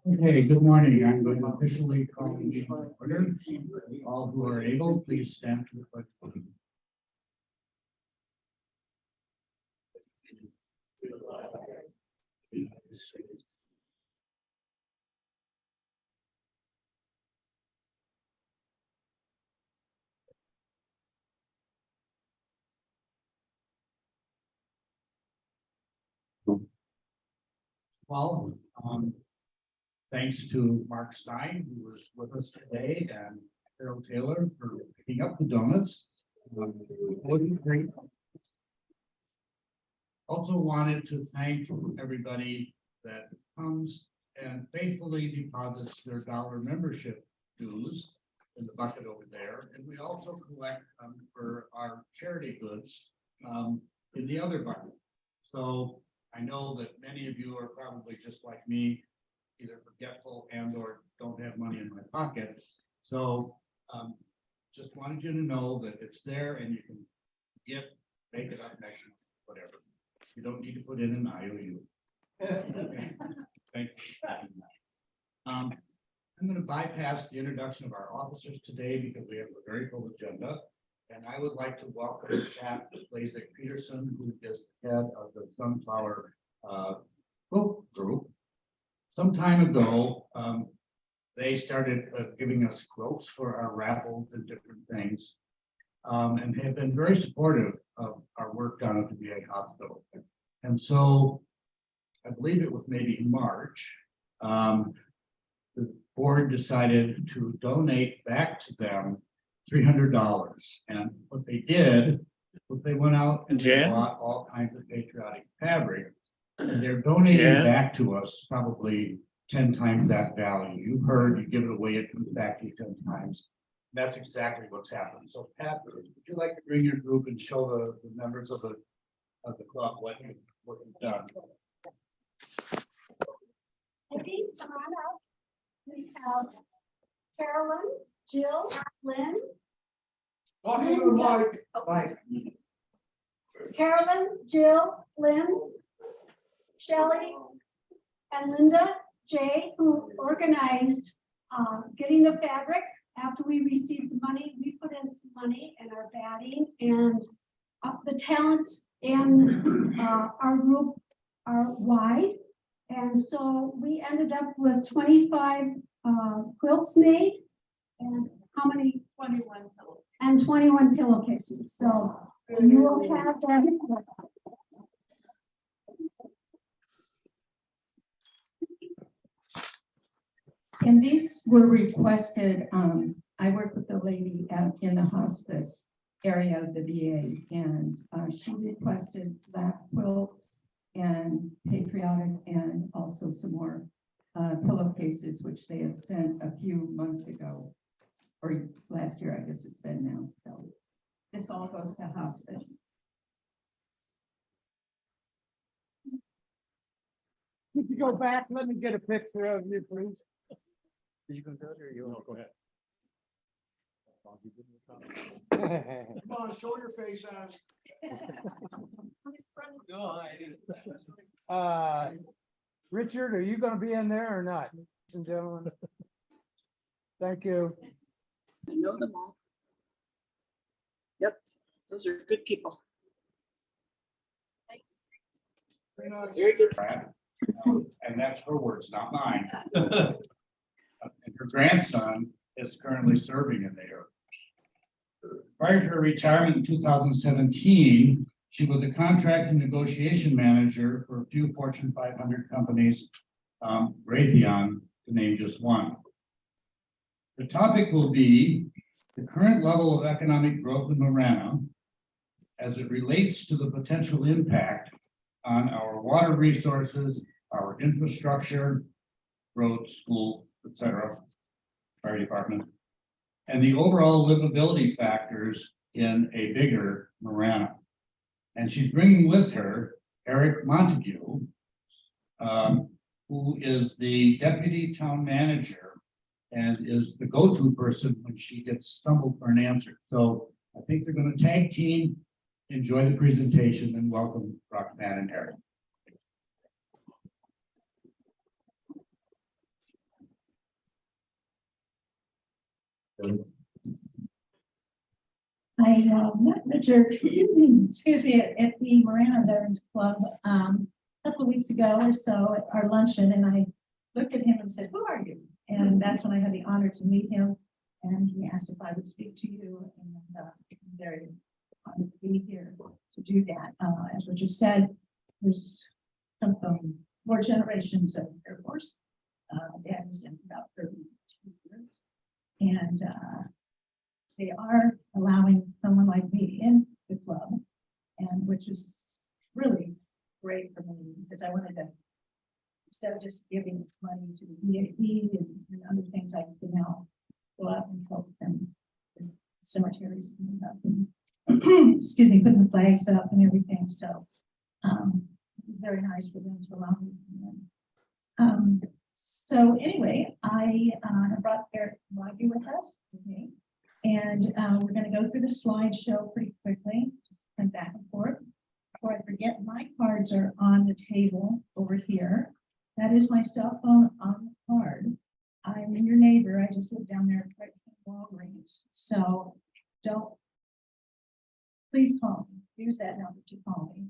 Okay, good morning. I'm going to officially call the meeting to order. All who are able, please stand to the pledge. Well, thanks to Mark Stein, who was with us today, and Carol Taylor for picking up the donuts. Great. Also wanted to thank everybody that comes and faithfully deposits their dollar membership dues in the bucket over there. And we also collect for our charity goods in the other bucket. So I know that many of you are probably just like me, either forgetful and or don't have money in my pocket. So just wanted you to know that it's there and you can make it up next month, whatever. You don't need to put in an IOU. Thank you. I'm going to bypass the introduction of our officers today because we have a very full agenda. And I would like to welcome Pat Peterson, who is the head of the Sunflower Quilt Group. Some time ago, they started giving us quilts for our raffles and different things, and have been very supportive of our work down at the VA hospital. And so I believe it was maybe in March, the board decided to donate back to them $300. And what they did was they went out and they bought all kinds of patriotic fabric. And they're donating back to us probably 10 times that value. You heard, you give it away, it comes back to you 10 times. That's exactly what's happened. So Pat, would you like to bring your group and show the members of the club what you've done? Okay, come on up. We have Carolyn, Jill, Lynn. Talking to the mic. Carolyn, Jill, Lynn, Shelley, and Linda J, who organized getting the fabric. After we received the money, we put in some money in our batting, and the talents in our group are wide. And so we ended up with 25 quilts made, and how many? 21 pillowcases. And 21 pillowcases. So you will have that. And these were requested. I work with the lady in the hospice area of the VA, and she requested lap quilts and patriotic, and also some more pillowcases, which they had sent a few months ago, or last year, I guess it's been now. So this all goes to hospice. Could you go back? Let me get a picture of you, please. Did you go to it or you want to go ahead? Come on, show your face out. Richard, are you going to be in there or not, ladies and gentlemen? Thank you. I know them all. Yep, those are good people. Very good. And that's her words, not mine. And her grandson is currently serving in there. Prior to her retirement in 2017, she was a contract and negotiation manager for a few Fortune 500 companies, Raytheon, to name just one. The topic will be the current level of economic growth in Marana as it relates to the potential impact on our water resources, our infrastructure, roads, schools, etc., fire department, and the overall livability factors in a bigger Marana. And she's bringing with her Eric Montague, who is the deputy town manager and is the go-to person when she gets stumbled for an answer. So I think they're going to tag team, enjoy the presentation, and welcome Roxanne and Eric. met Richard, excuse me, at the Marana Veterans Club, a couple of weeks ago or so at our luncheon, and I looked at him and said, "Who are you?" And that's when I had the honor to meet him, and he asked if I would speak to you, and I'm very honored to be here to do that. As Richard said, there's come from 4 generations of Air Force. Dad was in about 32 years, and they are allowing someone like me in the club, and which is really great for me because I wanted to, instead of just giving money to the DAV and other things, I can now go out and help them with cemeteries coming up and excuse me, putting the flags up and everything. So very nice for them to allow me to come in. So anyway, I brought Eric Waggy with us, with me. And we're going to go through the slideshow pretty quickly, just and back and forth. Before I forget, my cards are on the table over here. That is my cell phone on the card. I'm your neighbor. I just live down there right in Walgreens. So don't, please call me. Use that number to call me.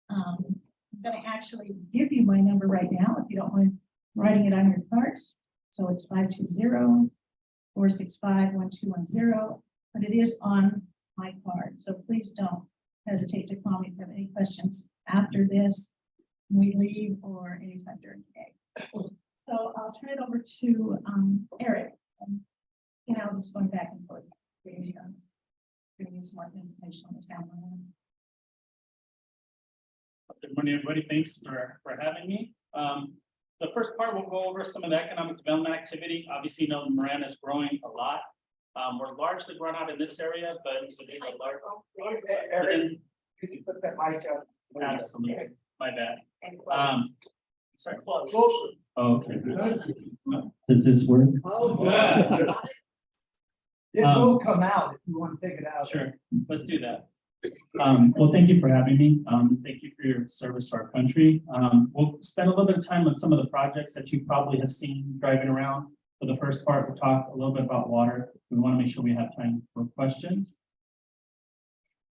I'm going to actually give you my number right now if you don't mind writing it on your cards. So it's 520-465-1210, but it is on my card. So please don't hesitate to call me if you have any questions after this, when we leave, or anytime during the day. So I'll turn it over to Eric. Just going back and forth, giving you some more information on the town. Good morning, everybody. Thanks for having me. The first part, we'll go over some of the economic development activity. Obviously, you know, Marana is growing a lot. We're largely grown out in this area, but Eric, could you put that mic up? absolutely, my bad. Sorry. Closer. Oh, okay. Does this work? It will come out if you want to take it out. Sure, let's do that. Well, thank you for having me. Thank you for your service to our country. We'll spend a little bit of time on some of the projects that you probably have seen driving around. For the first part, we'll talk a little bit about water. We want to make sure we have time for questions.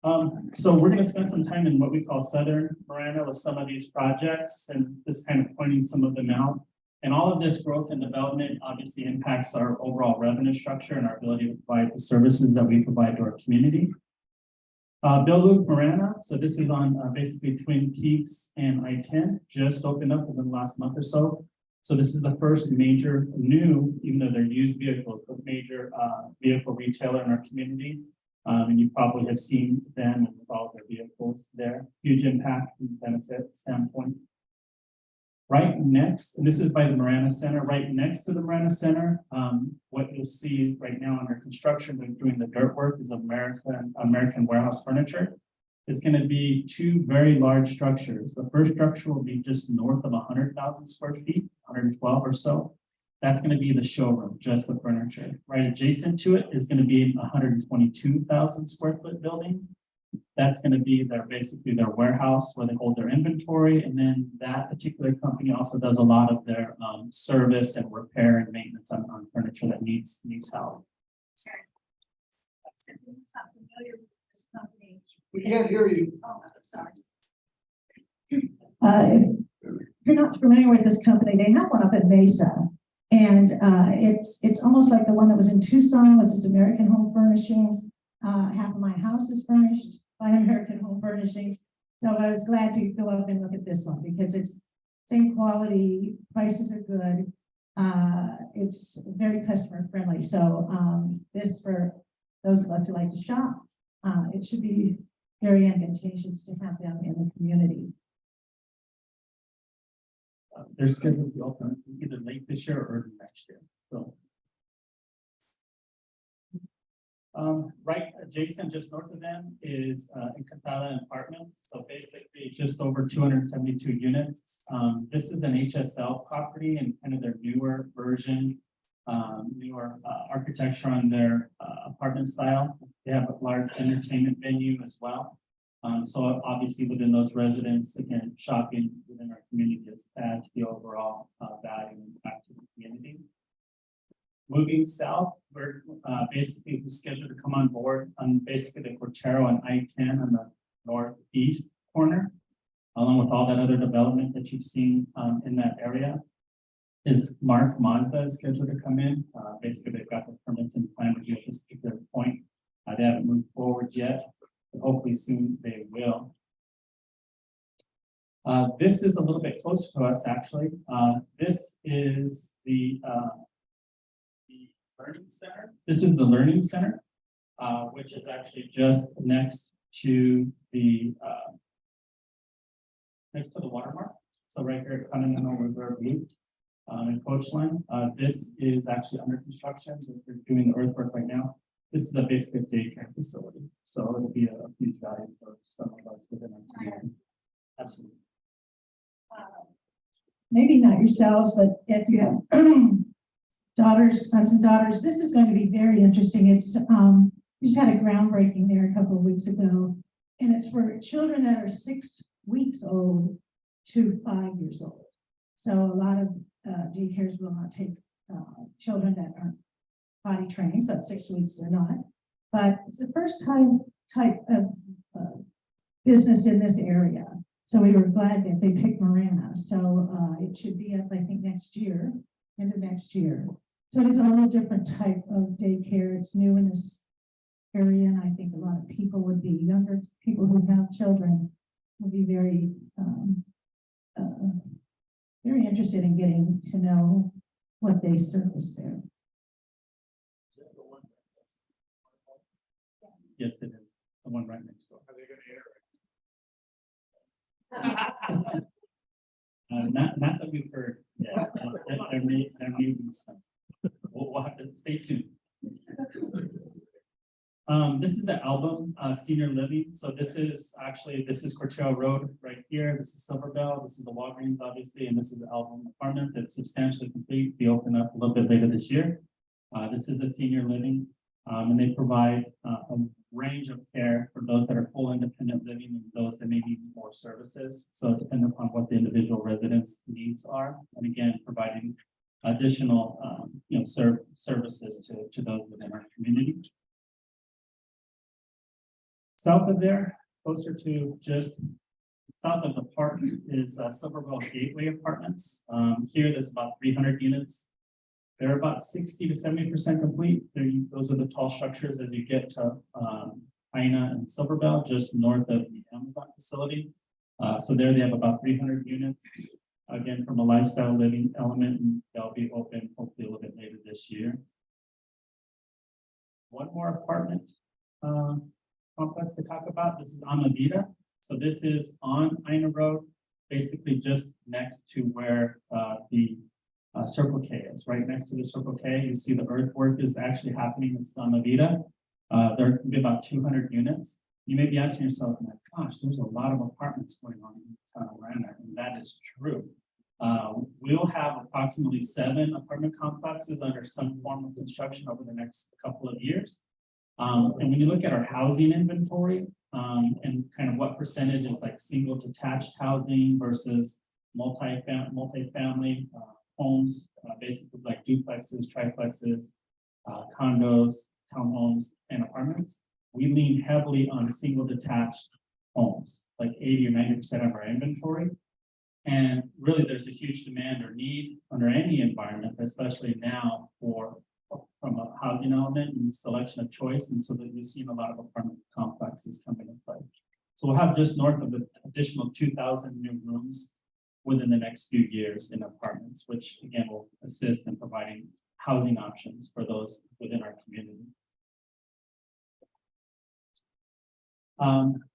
So we're going to spend some time in what we call Southern Marana with some of these projects and just kind of pointing some of them out. And all of this growth and development obviously impacts our overall revenue structure and our ability to provide the services that we provide to our community. Bill Luke Marana, so this is on basically Twin Peaks and I-10, just opened up within the last month or so. So this is the first major new, even though they're used vehicles, but major vehicle retailer in our community. And you probably have seen them with all their vehicles there. Huge impact and benefit standpoint. Right next, and this is by the Marana Center, right next to the Marana Center, what you'll see right now under construction, when doing the dirt work, is American Warehouse Furniture. It's going to be 2 very large structures. The first structure will be just north of 100,000 square feet, 112 or so. That's going to be the showroom, just the furniture. Right adjacent to it is going to be a 122,000 square foot building. That's going to be basically their warehouse where they hold their inventory. And then that particular company also does a lot of their service and repair and maintenance on furniture that needs help. Sorry. I'm not familiar with this company. We can't hear you. Oh, I'm sorry. If you're not familiar with this company, they have one up in Mesa. And it's almost like the one that was in Tucson, which is American Home Furnishings. Half of my house is furnished by American Home Furnishings. So I was glad to go up and look at this one because it's same quality, prices are good. It's very customer friendly. So this, for those of us who like to shop, it should be very advantageous to have them in the community. They're scheduled to open either late this year or early next year. So, right adjacent, just north of them, is Encantada Apartments. So basically, just over 272 units. This is an HSL property and kind of their newer version, newer architecture on their apartment style. They have a large entertainment venue as well. So obviously within those residents, again, shopping within our community is add to the overall value and impact to the community. Moving south, we're basically who's scheduled to come on board on basically the Cortero and I-10 on the northeast corner, along with all that other development that you've seen in that area. Is Mark Monta is scheduled to come in. Basically, they've got the permits and plan review at this particular point. They haven't moved forward yet, but hopefully soon they will. This is a little bit closer to us, actually. This is the Learning Center. This is the Learning Center, which is actually just next to the watermark. So right here at Continental River Loop and Coach Line. This is actually under construction. We're doing the earthwork right now. This is a basic daycare facility. So it'll be a huge value for some of us within our community. Absolutely. Maybe not yourselves, but if you have daughters, sons and daughters, this is going to be very interesting. It's, we just had a groundbreaking there a couple of weeks ago, and it's for children that are 6 weeks old to 5 years old. So a lot of daycares will not take children that aren't potty trained, so at 6 weeks they're not. But it's the first time type of business in this area. So we were glad that they picked Marana. So it should be up, I think, next year, end of next year. So it is a little different type of daycare. It's new in this area, and I think a lot of people would be, younger people who have children will be very, very interested in getting to know what they service there. Yes, it is. The one right next door. Are they gonna air Not that we've heard. Yeah, there may be some. We'll have to stay tuned. This is the album, Senior Living. So this is Corteo Road right here. This is Silverbell. This is the Walgreens, obviously, and this is the Album Apartments. It's substantially complete. Be open up a little bit later this year. This is a senior living, and they provide a range of care for those that are full independent living and those that may need more services. So depending upon what the individual residents' needs are, and again, providing additional, services to those within our community. South of there, closer to just south of the park is Silverwell Gateway Apartments. Here, there's about 300 units. They're about 60 to 70% complete. Those are the tall structures as you get to Aina and Silverbell, just north of the Amazon facility. So there they have about 300 units. Again, from a lifestyle living element, and they'll be open hopefully a little bit later this year. One more apartment complex to talk about. This is Amadita. So this is on Aina Road, basically just next to where the Circle K is. Right next to the Circle K, you see the earthwork is actually happening. This is Amadita. There can be about 200 units. You may be asking yourself, my gosh, there's a lot of apartments going on in Town of Marana, and that is true. We'll have approximately 7 apartment complexes under some form of construction over the next couple of years. And when you look at our housing inventory, and kind of what percentage is like single detached housing versus multifamily homes, basically like duplexes, triplexes, condos, townhomes, and apartments, we lean heavily on single detached homes, like 80 or 90% of our inventory. And really, there's a huge demand or need under any environment, especially now from a housing element and selection of choice. And so that we've seen a lot of apartment complexes coming in play. So we'll have just north of an additional 2,000 new rooms within the next few years in apartments, which again will assist in providing housing options for those within our community.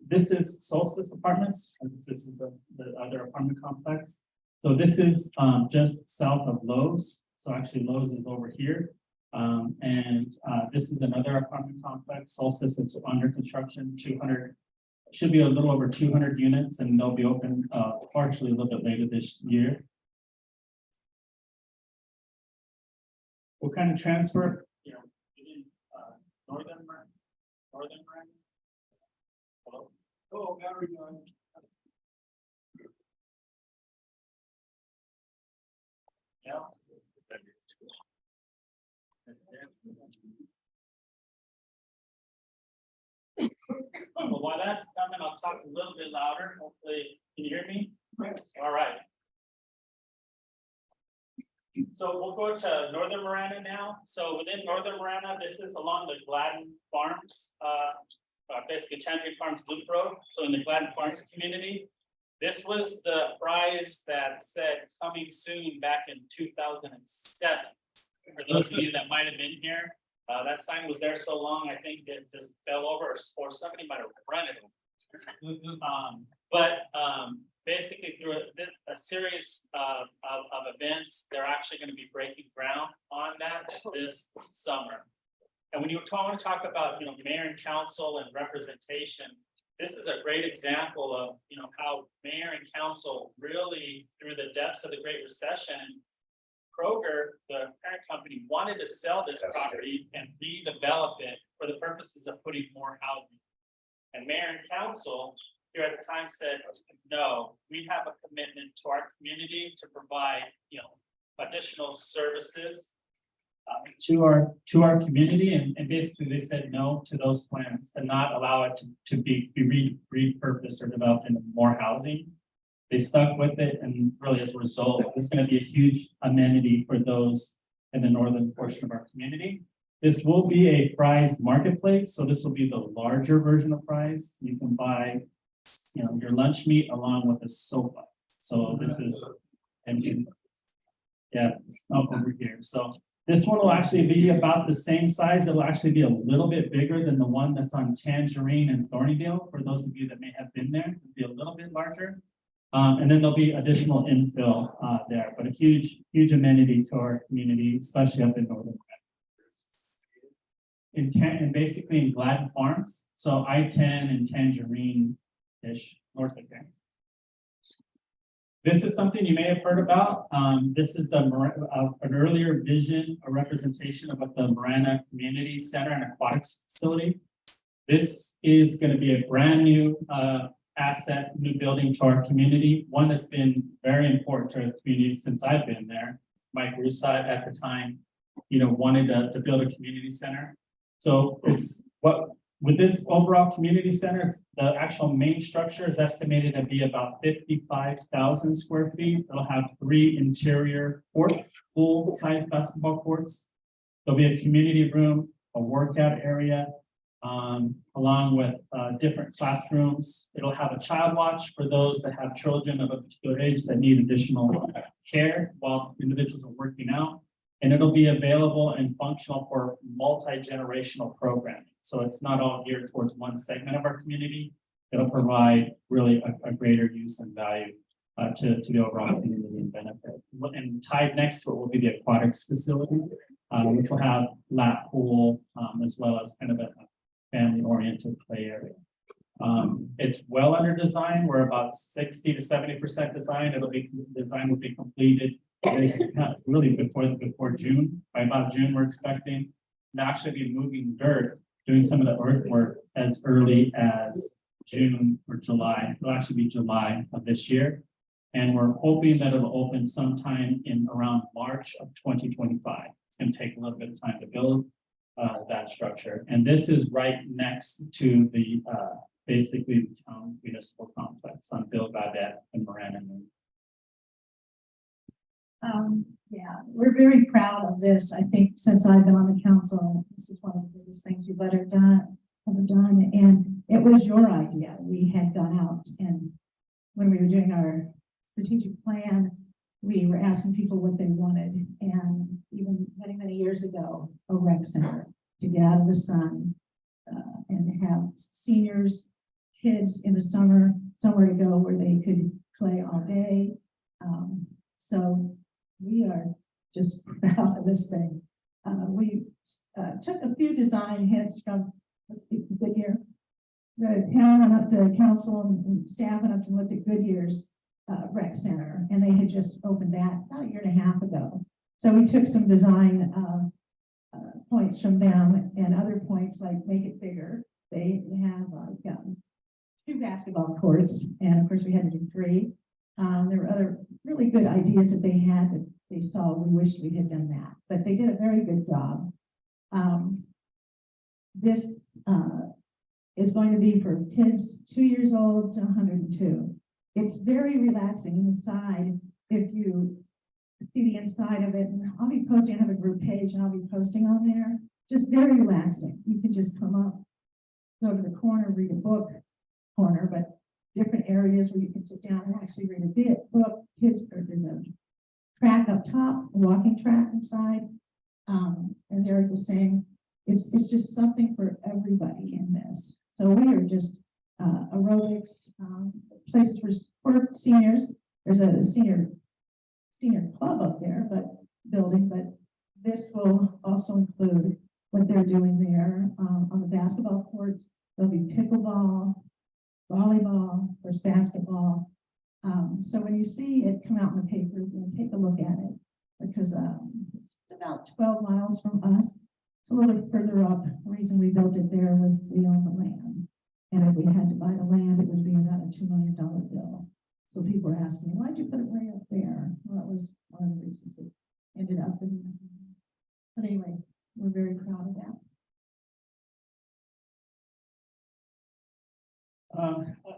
This is Solstice Apartments. This is the other apartment complex. So this is just south of Lowe's. So actually Lowe's is over here. This is another apartment complex, Solstice. It's under construction, 200, should be a little over 200 units, and they'll be open partially a little bit later this year. We'll kind of transfer, within northern Marana. Hello? Oh, battery going. Yeah. Well, while that's coming, I'll talk a little bit louder. Hopefully, can you hear me? All right. So we'll go to Northern Marana now. So within Northern Marana, this is along the Gladden Farms, basically Chantry Farms Loop Road. So in the Gladden Farms community, this was the prize that said coming soon back in 2007. For those of you that might have been here, that sign was there so long, I think it just fell over or somebody might have run it over. Basically through a series of events, they're actually going to be breaking ground on that this summer. And when you want to talk about, mayor and council and representation, this is a great example of, how mayor and council really, through the depths of the Great Recession, Kroger, the parent company, wanted to sell this property and redevelop it for the purposes of putting more housing. And mayor and council here at the time said, no, we have a commitment to our community to provide, additional services to our community. And basically they said no to those plans and not allow it to be repurposed or developed into more housing. They stuck with it, and really as a result, it's going to be a huge amenity for those in the northern portion of our community. This will be a prize marketplace, so this will be the larger version of prize. You can buy, your lunch meat along with a sofa. So this is, yeah, it's up over here. So this one will actually be about the same size. It'll actually be a little bit bigger than the one that's on Tangerine and Thornydale. For those of you that may have been there, it'll be a little bit larger. And then there'll be additional infill there, but a huge amenity to our community, especially up in northern. And basically in Gladden Farms, so I-10 and Tangerine-ish north of there. This is something you may have heard about. This is an earlier vision, a representation of what the Marana Community Center and Aquatics Facility. This is going to be a brand new asset, new building to our community, one that's been very important to our community since I've been there. Mike Russat at the time, wanted to build a community center. So it's with this overall community center, the actual main structure is estimated to be about 55,000 square feet. It'll have 3 interior full-size basketball courts. There'll be a community room, a workout area, along with different classrooms. It'll have a child watch for those that have children of a particular age that need additional care while individuals are working out. And it'll be available and functional for multi-generational programming. So it's not all geared towards one segment of our community. It'll provide really a greater use and value to the overall community and benefit. And tied next to it will be the aquatics facility, which will have lap pool as well as kind of a family-oriented play area. It's well under design. We're about 60 to 70% design. Design will be completed really before June. By about June, we're expecting to actually be moving dirt, doing some of the earthwork as early as June or July. It'll actually be July of this year. And we're hoping that it'll open sometime in around March of 2025. It's going to take a little bit of time to build that structure. And this is right next to the basically the town municipal complex on Bill Gaudette and Marana. Yeah, we're very proud of this. I think since I've been on the council, this is one of the biggest things we've ever done. And it was your idea. We had gone out, and when we were doing our strategic plan, we were asking people what they wanted. And even many years ago, a rec center to get out of the sun and have seniors, kids in the summer, somewhere to go where they could play all day. So we are just proud of this thing. We took a few design hints from Goodyear. The town went up to council and staff went up to look at Goodyear's rec center, and they had just opened that about a year and a half ago. So we took some design points from them and other points like make it bigger. They have 2 basketball courts, and of course we had to do 3. There were other really good ideas that they had that they saw. We wished we had done that, but they did a very good job. This is going to be for kids 2 years old to 102. It's very relaxing inside if you see the inside of it. And I'll be posting, I have a group page and I'll be posting on there. Just very relaxing. You can just come up, go to the corner, read a book, corner, but different areas where you can sit down and actually read a book. Kids are in the track up top, a walking track inside. As Eric was saying, it's just something for everybody in this. So we are just aerobics, places for seniors. There's a senior club up there, but this will also include what they're doing there on the basketball courts. There'll be pickleball, volleyball, there's basketball. So when you see it come out in the paper, you can take a look at it because it's about 12 miles from us. It's a little further up. The reason we built it there was we own the land. And if we had to buy the land, it would be about a $2 million bill. So people were asking me, why'd you put it way up there? Well, that was one of the reasons it ended up in. But anyway, we're very proud of that.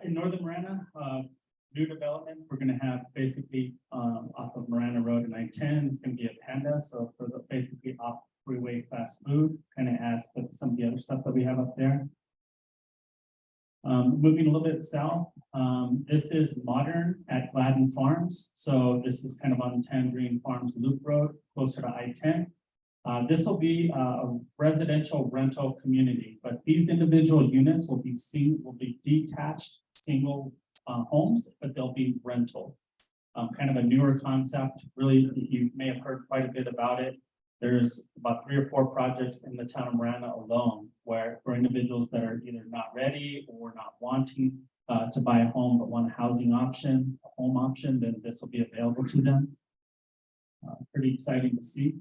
In northern Marana, new development, we're gonna have basically, off of Marana Road and I-10, it's gonna be a Panda, so for the basically off freeway fast food, kind of adds to some of the other stuff that we have up there. Moving a little bit south, this is modern at Gladden Farms, so this is kind of on Tangerine Farms Loop Road, closer to I-10. This will be a residential rental community, but these individual units will be detached single homes, but they'll be rental. Kind of a newer concept. Really, you may have heard quite a bit about it. There's about 3 or 4 projects in the town of Marana alone, where for individuals that are either not ready or not wanting to buy a home but want a housing option, a home option, then this will be available to them. Pretty exciting to see.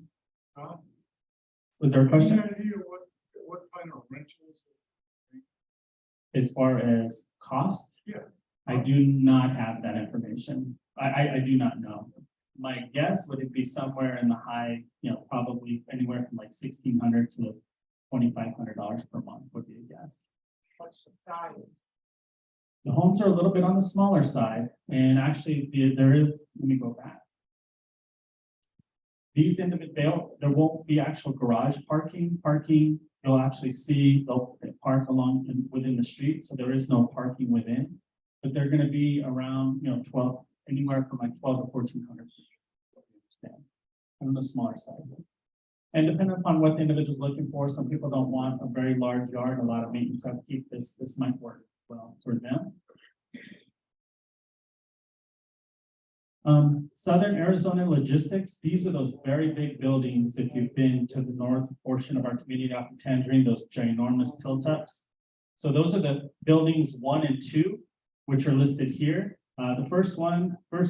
Was there a question? What kind of rentals? As far as cost? Yeah. I do not have that information. I do not know. My guess would it be somewhere in the high, probably anywhere from like $1,600 to $2,500 per month would be a guess. What's the size? The homes are a little bit on the smaller side, and actually there is, let me go back. These individual, there won't be actual garage parking. You'll actually see they'll park along within the street, so there is no parking within. But they're going to be around, 12, anywhere from like 12 to 1,400. On the smaller side. And depending upon what the individual is looking for, some people don't want a very large yard, a lot of maintenance upkeep. This might work well for them. Southern Arizona Logistics, these are those very big buildings. If you've been to the north portion of our community out in Tangerine, those ginormous tilt-ups. So those are the buildings 1 and 2, which are listed here. The first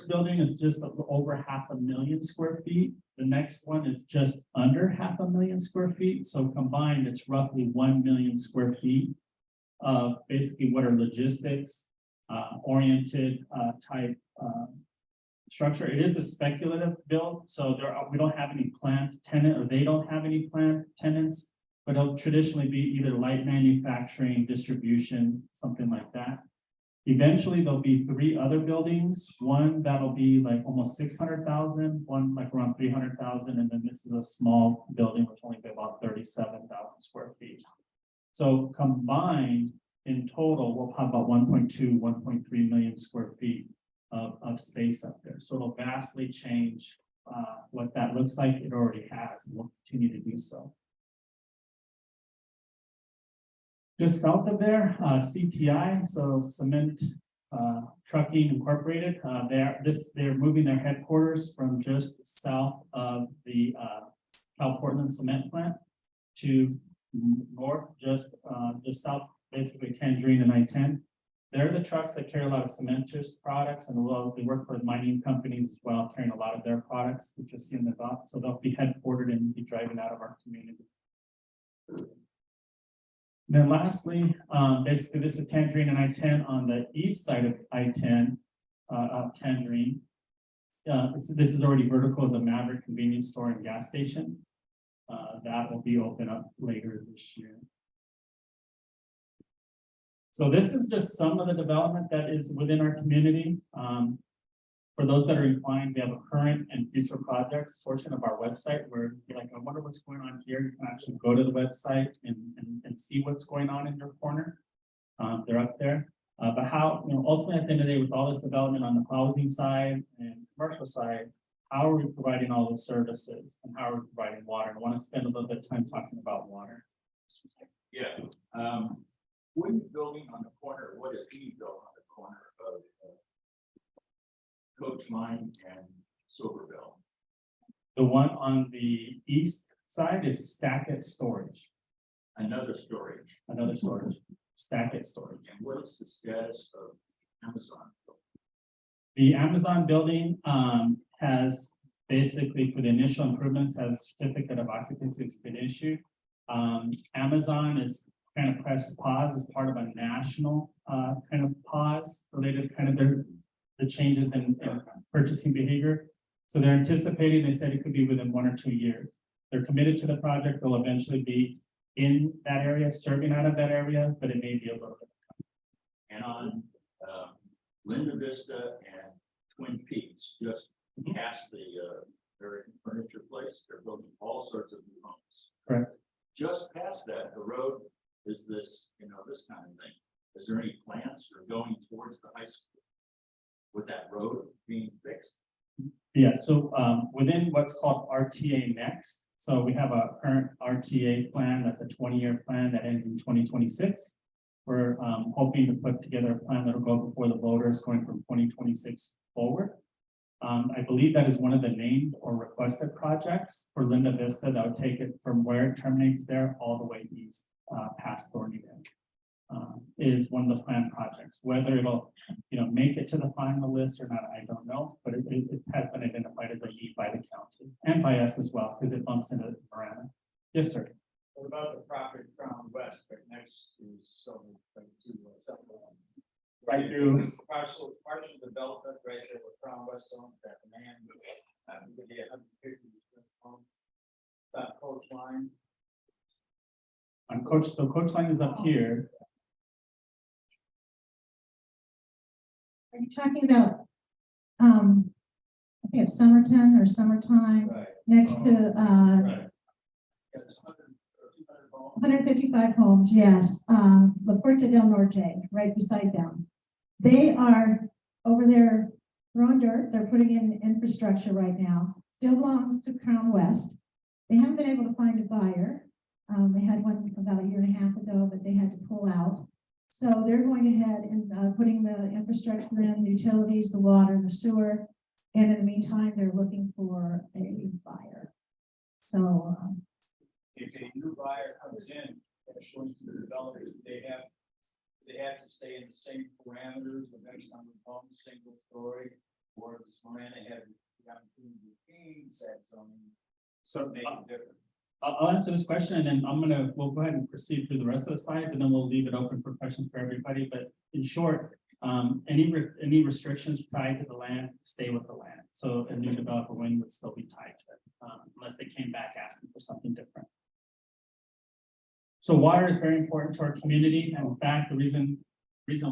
building is just over 500,000 square feet. The next one is just under 500,000 square feet. So combined, it's roughly 1 million square feet of basically what are logistics oriented type structure. It is a speculative build, so we don't have any planned tenant, or they don't have any planned tenants, but it'll traditionally be either light manufacturing, distribution, something like that. Eventually, there'll be 3 other buildings. One that'll be like almost 600,000, one like around 300,000, and then this is a small building which only be about 37,000 square feet. So combined in total, we'll have about 1.2, 1.3 million square feet of space up there. So it'll vastly change what that looks like. It already has, and will continue to do so. Just south of there, CTI, so Cement Trucking Incorporated. They're moving their headquarters from just south of the Cal Portland cement plant to north, just south, basically Tangerine and I-10. They're the trucks that carry a lot of cementous products, and they work for mining companies as well, carrying a lot of their products, which you'll see in the dock. So they'll be headquartered and be driving out of our community. Then lastly, basically this is Tangerine and I-10 on the east side of I-10 of Tangerine. This is already vertical as a Maverick convenience store and gas station. That will be open up later this year. So this is just some of the development that is within our community. For those that are inclined, we have a current and future projects portion of our website where you're like, I wonder what's going on here. You can actually go to the website and see what's going on in your corner. They're up there. But how, ultimately at the end of the day, with all this development on the housing side and commercial side, how are we providing all the services and how are we providing water? I want to spend a little bit of time talking about water. Yeah, wooden building on the corner, what is he built on the corner of Coach Line and Silverville? The one on the east side is Stackett Storage, Another storage, another storage, Stackett Storage. and what is the status of Amazon? The Amazon building has basically for the initial improvements has certificate of occupancy has been issued. Amazon is kind of pressed pause as part of a national kind of pause related to kind of the changes in purchasing behavior. So they're anticipating, they said it could be within 1 or 2 years. They're committed to the project. They'll eventually be in that area, serving out of that area, but it may be a little bit. And on Linda Vista and Twin Peaks, just past the American Furniture Place, they're building all sorts of new homes. Correct. Just past that, the road is this, this kind of thing. Is there any plans for going towards the high school? With that road being fixed? Yeah, so within what's called RTA Next, so we have a current RTA plan, that's a 20-year plan that ends in 2026. We're hoping to put together a plan that'll go before the voters going from 2026 forward. I believe that is one of the named or requested projects for Linda Vista that would take it from where it terminates there all the way east past Thornton. Is one of the planned projects. Whether it'll, make it to the final list or not, I don't know, but it has been identified as a need by the county and by us as well, because it bumps into Marana. Yes, sir. What about the property Crown West, right next to some, Right through. partial development right there with Crown West owns that land. Would be 150 homes. That Coach Line. On Coach Line is up here. Are you talking about, I think it's Summerton or Summertime, Right. next to, Right. Yes, 100 or 200 homes. 155 homes, yes, La Puerta del Norte, right beside them. They are over there throwing dirt, they're putting in infrastructure right now, still belongs to Crown West. They haven't been able to find a buyer. They had one about 1.5 years ago, but they had to pull out. So they're going ahead and putting the infrastructure in, the utilities, the water, the sewer. And in the meantime, they're looking for a buyer. So, If a new buyer comes in, they're showing to the developers, they have to stay in the same parameters, the next number of homes, single story, or does Marana have the opportunity to change that zoning, So make it different? I'll answer this question and then we'll go ahead and proceed through the rest of the slides and then we'll leave it open for questions for everybody. But in short, any restrictions tied to the land, stay with the land. So a new developer win would still be tied to it, unless they came back asking for something different. So water is very important to our community. And in fact, the reason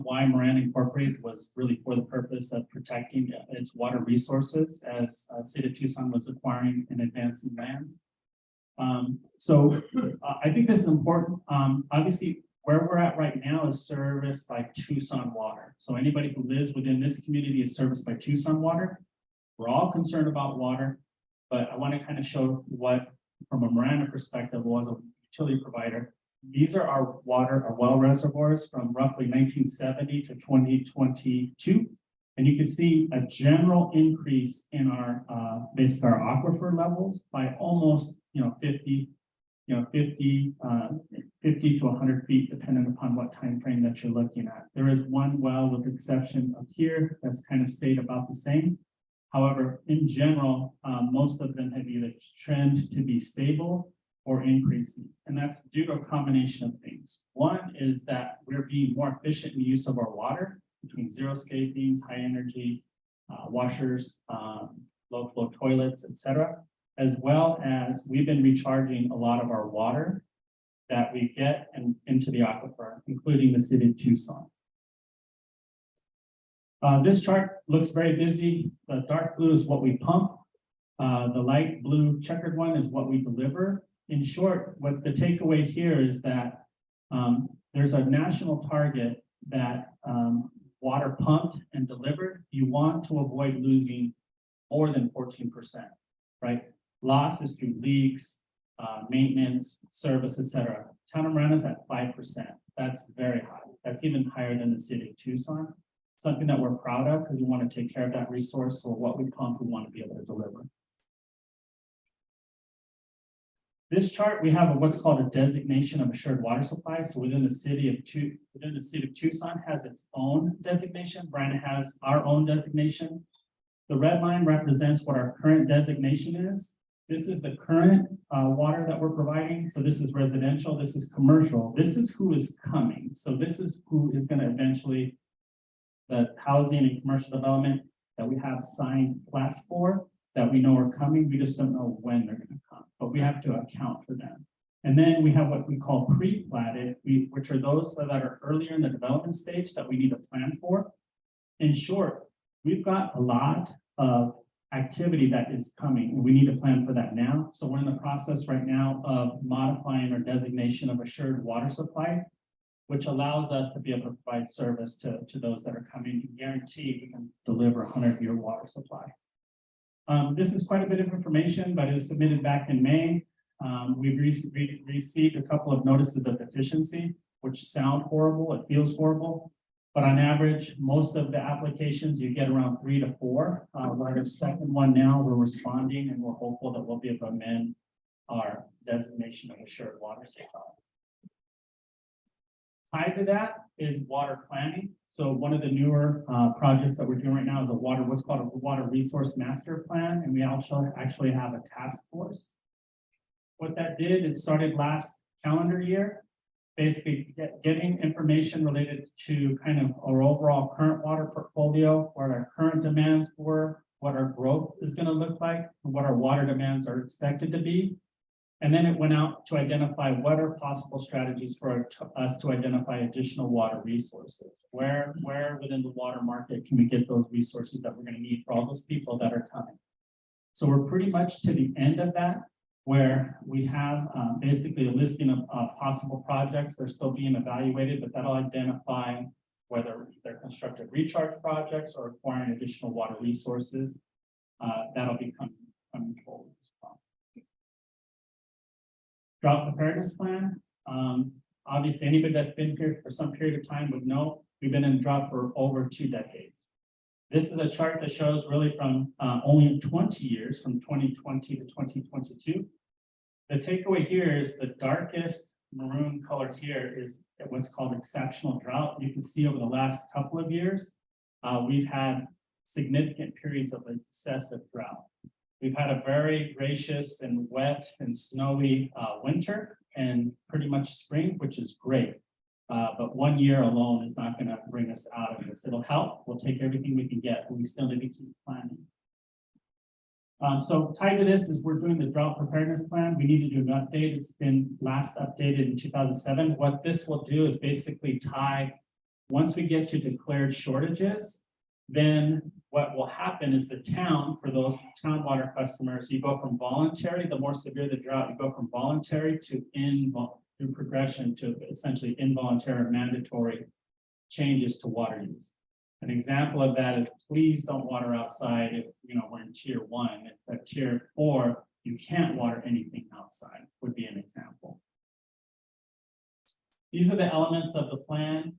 why Marana Incorporated was really for the purpose of protecting its water resources as City of Tucson was acquiring and advancing lands. So I think this is important. Obviously, where we're at right now is serviced by Tucson Water. So anybody who lives within this community is serviced by Tucson Water. We're all concerned about water, but I want to kind of show what, from a Marana perspective, was a utility provider. These are our well reservoirs from roughly 1970 to 2022. And you can see a general increase in our basically our aquifer levels by almost 50 to 100 feet, depending upon what time frame that you're looking at. There is one well with the exception of here that's kind of stayed about the same. However, in general, most of them have either trend to be stable or increasing. And that's due to a combination of things. One is that we're being more efficient in the use of our water between zero scapings, high energy washers, low flow toilets, etc. As well as we've been recharging a lot of our water that we get and into the aquifer, including the city of Tucson. This chart looks very busy. The dark blue is what we pump. The light blue checkered one is what we deliver. In short, what the takeaway here is that there's a national target that water pumped and delivered, you want to avoid losing more than 14%, right? Loss is through leaks, maintenance, service, etc. Town of Marana is at 5%. That's very high. That's even higher than the city of Tucson. Something that we're proud of because we want to take care of that resource. So what we pump, we want to be able to deliver. This chart, we have what's called a designation of assured water supply. So within the city of Tucson has its own designation. Marana has our own designation. The red line represents what our current designation is. This is the current water that we're providing. So this is residential, this is commercial. This is who is coming. So this is who is going to eventually, the housing and commercial development that we have signed plats for, that we know are coming. We just don't know when they're going to come, but we have to account for them. And then we have what we call pre-platted, which are those that are earlier in the development stage that we need to plan for. In short, we've got a lot of activity that is coming, and we need to plan for that now. So we're in the process right now of modifying our designation of assured water supply, which allows us to be able to provide service to those that are coming and guarantee we can deliver a 100-year water supply. This is quite a bit of information, but it was submitted back in May. We've received a couple of notices of deficiency, which sound horrible, it feels horrible. But on average, most of the applications, you get around 3 to 4. We're at the second one now, we're responding, and we're hopeful that we'll be able to amend our designation of assured water supply. Tied to that is water planning. So one of the newer projects that we're doing right now is what's called a water resource master plan, and we also actually have a task force. What that did, it started last calendar year, basically getting information related to kind of our overall current water portfolio, what our current demands were, what our growth is going to look like, and what our water demands are expected to be. And then it went out to identify what are possible strategies for us to identify additional water resources. Where within the water market can we get those resources that we're going to need for all those people that are coming? So we're pretty much to the end of that, where we have basically a listing of possible projects. They're still being evaluated, but that'll identify whether they're constructed recharge projects or acquiring additional water resources. That'll be coming forward as well. Drought preparedness plan. Obviously, anybody that's been here for some period of time would know we've been in drought for over 2 decades. This is a chart that shows really from only 20 years, from 2020 to 2022. The takeaway here is the darkest maroon color here is what's called exceptional drought. You can see over the last couple of years, we've had significant periods of excessive drought. We've had a very gracious and wet and snowy winter and pretty much spring, which is great. But 1 year alone is not going to bring us out of this. It'll help. We'll take everything we can get, but we still need to keep planning. So tied to this is we're doing the drought preparedness plan. We need to do an update. It's been last updated in 2007. What this will do is basically tie, once we get to declared shortages, then what will happen is the town, for those town water customers, you go from voluntary, the more severe the drought, you go from voluntary to through progression to essentially involuntary or mandatory changes to water use. An example of that is please don't water outside if we're in tier 1. If at tier 4, you can't water anything outside, would be an example. These are the elements of the plan.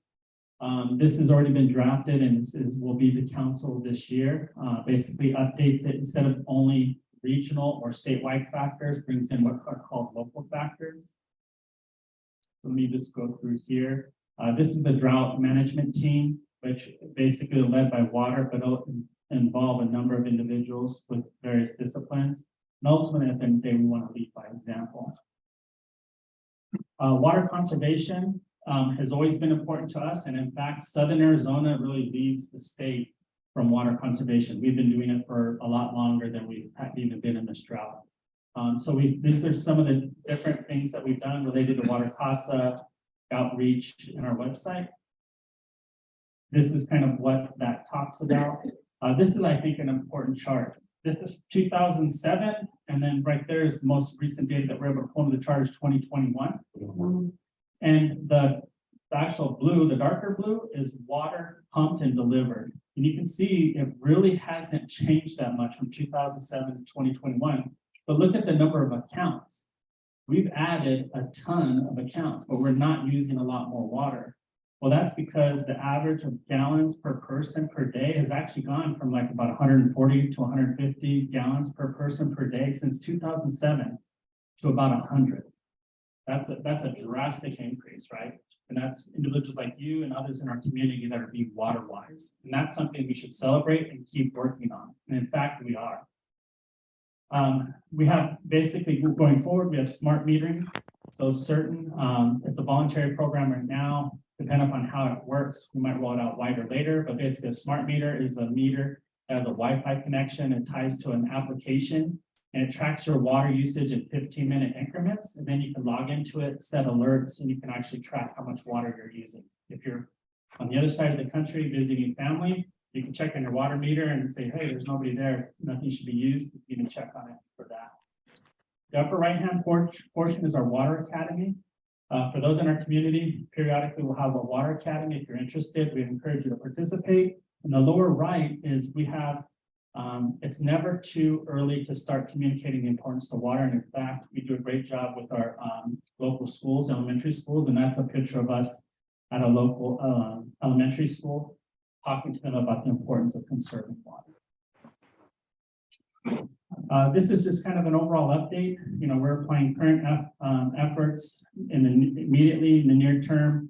This has already been drafted and will be to council this year. Basically updates it instead of only regional or statewide factors, brings in what are called local factors. So let me just go through here. This is the drought management team, which basically led by water, but it'll involve a number of individuals with various disciplines. And ultimately, at the end of the day, we want to lead by example. Water conservation has always been important to us. And in fact, Southern Arizona really leads the state from water conservation. We've been doing it for a lot longer than we've even been in this drought. These are some of the different things that we've done related to water CASA, outreach, and our website. This is kind of what that talks about. This is, I think, an important chart. This is 2007, and then right there is the most recent data that we're able to pull into the chart is 2021. And the actual blue, the darker blue, is water pumped and delivered. And you can see it really hasn't changed that much from 2007 to 2021. But look at the number of accounts. We've added a ton of accounts, but we're not using a lot more water. Well, that's because the average of gallons per person per day has actually gone from like about 140 to 150 gallons per person per day since 2007 to about 100. That's a drastic increase, right? And that's individuals like you and others in our community that are being water wise. And that's something we should celebrate and keep working on. And in fact, we are. We have basically going forward, we have smart metering. So certain, it's a voluntary program right now. Depending upon how it works, we might roll it out wider later, but basically a smart meter is a meter that has a Wi-Fi connection and ties to an application, and it tracks your water usage in 15-minute increments, and then you can log into it, set alerts, and you can actually track how much water you're using. If you're on the other side of the country visiting family, you can check on your water meter and say, hey, there's nobody there, nothing should be used, you can check on it for that. The upper right-hand portion is our water academy. For those in our community, periodically we'll have a water academy. If you're interested, we encourage you to participate. And the lower right is we have, it's never too early to start communicating the importance to water. And in fact, we do a great job with our local schools, elementary schools, and that's a picture of us at a local elementary school, talking to them about the importance of conserving water. This is just kind of an overall update. You know, we're applying current efforts immediately in the near term.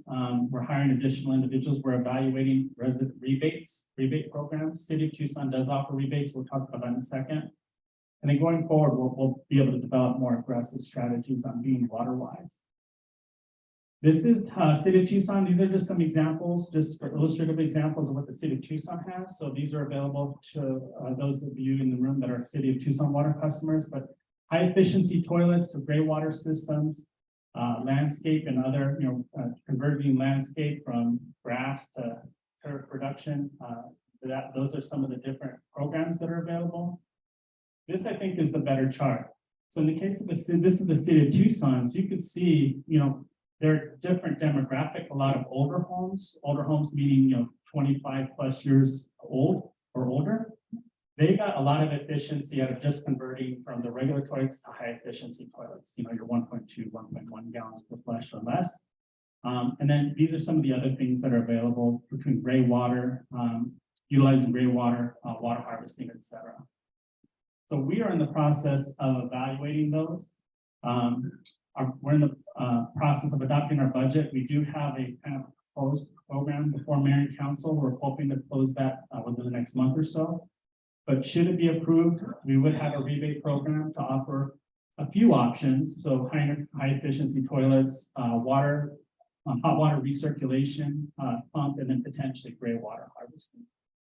We're hiring additional individuals. We're evaluating rebate programs. City of Tucson does offer rebates. We'll talk about that in a second. And then going forward, we'll be able to develop more aggressive strategies on being water wise. This is City of Tucson. These are just some examples, just for illustrative examples of what the City of Tucson has. So these are available to those of you in the room that are City of Tucson water customers, but high efficiency toilets for gray water systems, landscape and other, converting landscape from grass to turf production. Those are some of the different programs that are available. This, I think, is the better chart. So in the case of this is the City of Tucson, so you could see, they're different demographic, a lot of older homes meaning, 25 plus years old or older. They got a lot of efficiency out of just converting from the regular toilets to high efficiency toilets, your 1.2, 1.1 gallons per flush or less. And then these are some of the other things that are available between gray water, utilizing gray water, water harvesting, etc. So we are in the process of evaluating those. We're in the process of adopting our budget. We do have a kind of proposed program before Mayor and Council. We're hoping to close that within the next month or so. But should it be approved, we would have a rebate program to offer a few options. So high efficiency toilets, hot water recirculation pump, and then potentially gray water harvesting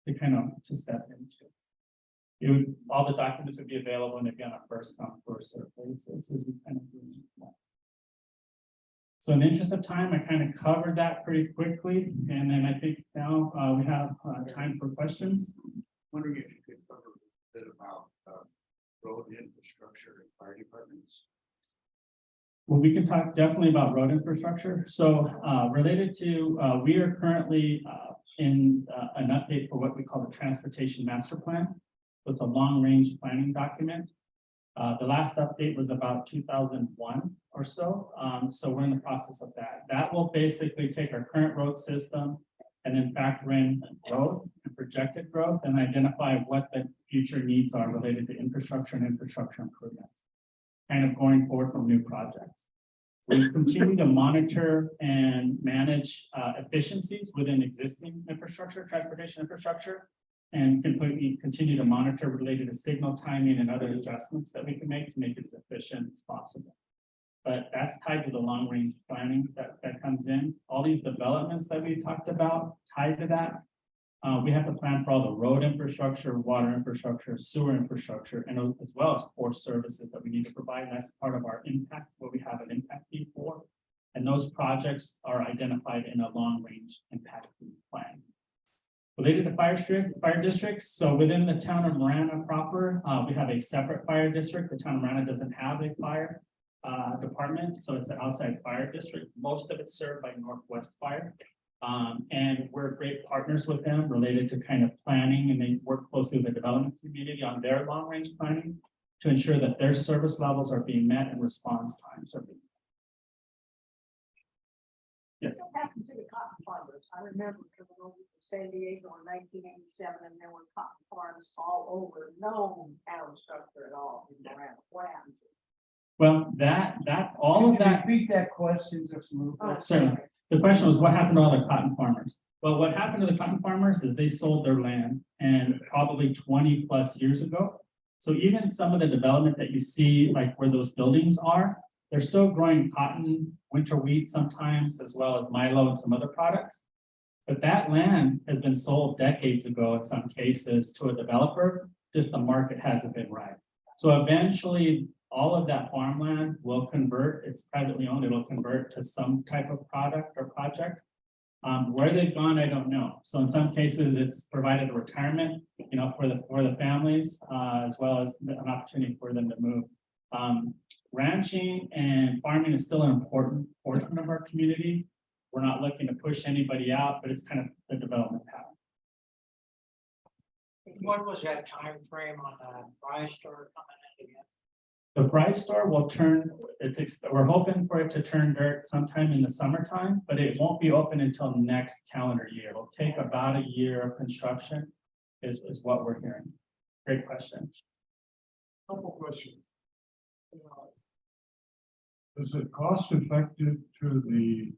to step into. All the documents would be available and they'd be on a first come, first served basis as we kind of do. So in the interest of time, I kind of covered that pretty quickly. And then I think now we have time for questions. Wondering if you could cover a bit about road infrastructure and fire departments. Well, we can talk definitely about road infrastructure. So related to, we are currently in an update for what we call the Transportation Master Plan. So it's a long-range planning document. The last update was about 2001 or so. So we're in the process of that. That will basically take our current road system and then factor in growth and projected growth and identify what the future needs are related to infrastructure and infrastructure improvements, kind of going forward from new projects. We continue to monitor and manage efficiencies within existing infrastructure, transportation infrastructure, and continue to monitor related to signal timing and other adjustments that we can make it as efficient as possible. But that's tied to the long range planning that comes in. All these developments that we talked about tied to that. We have to plan for all the road infrastructure, water infrastructure, sewer infrastructure, and as well as core services that we need to provide. That's part of our impact, what we have an impact fee for. And those projects are identified in a long-range impact fee plan. Related to fire districts, so within the town of Marana proper, we have a separate fire district. The town of Marana doesn't have a fire department, so it's an outside fire district. Most of it's served by Northwest Fire. And we're great partners with them related to kind of planning, and they work closely with the development community on their long-range planning to ensure that their service levels are being met and response times are being met. Yes. What happened to the cotton farmers? I remember coming over to San Diego in 1987, and there were cotton farms all over, no town structure at all in Marana. What happened to it? Well, all of Could you that. repeat that question just a little Oh, bit? Certainly. The question was, what happened to all the cotton farmers? Well, what happened to the cotton farmers is they sold their land, and probably 20 plus years ago. So even some of the development that you see, like where those buildings are, they're still growing cotton, winter wheat sometimes, as well as milo and some other products. But that land has been sold decades ago in some cases to a developer, just the market hasn't been right. So eventually, all of that farmland will convert, it's privately owned, it'll convert to some type of product or project. Where they've gone, I don't know. So in some cases, it's provided a retirement, for the families, as well as an opportunity for them to move. Ranching and farming is still an important portion of our community. We're not looking to push anybody out, but it's kind of the development path. What was that time frame on the price store coming in again? The price store will turn, we're hoping for it to turn dirt sometime in the summertime, but it won't be open until next calendar year. It'll take about a year of construction is what we're hearing. Great question. Couple questions. Is it cost effective to the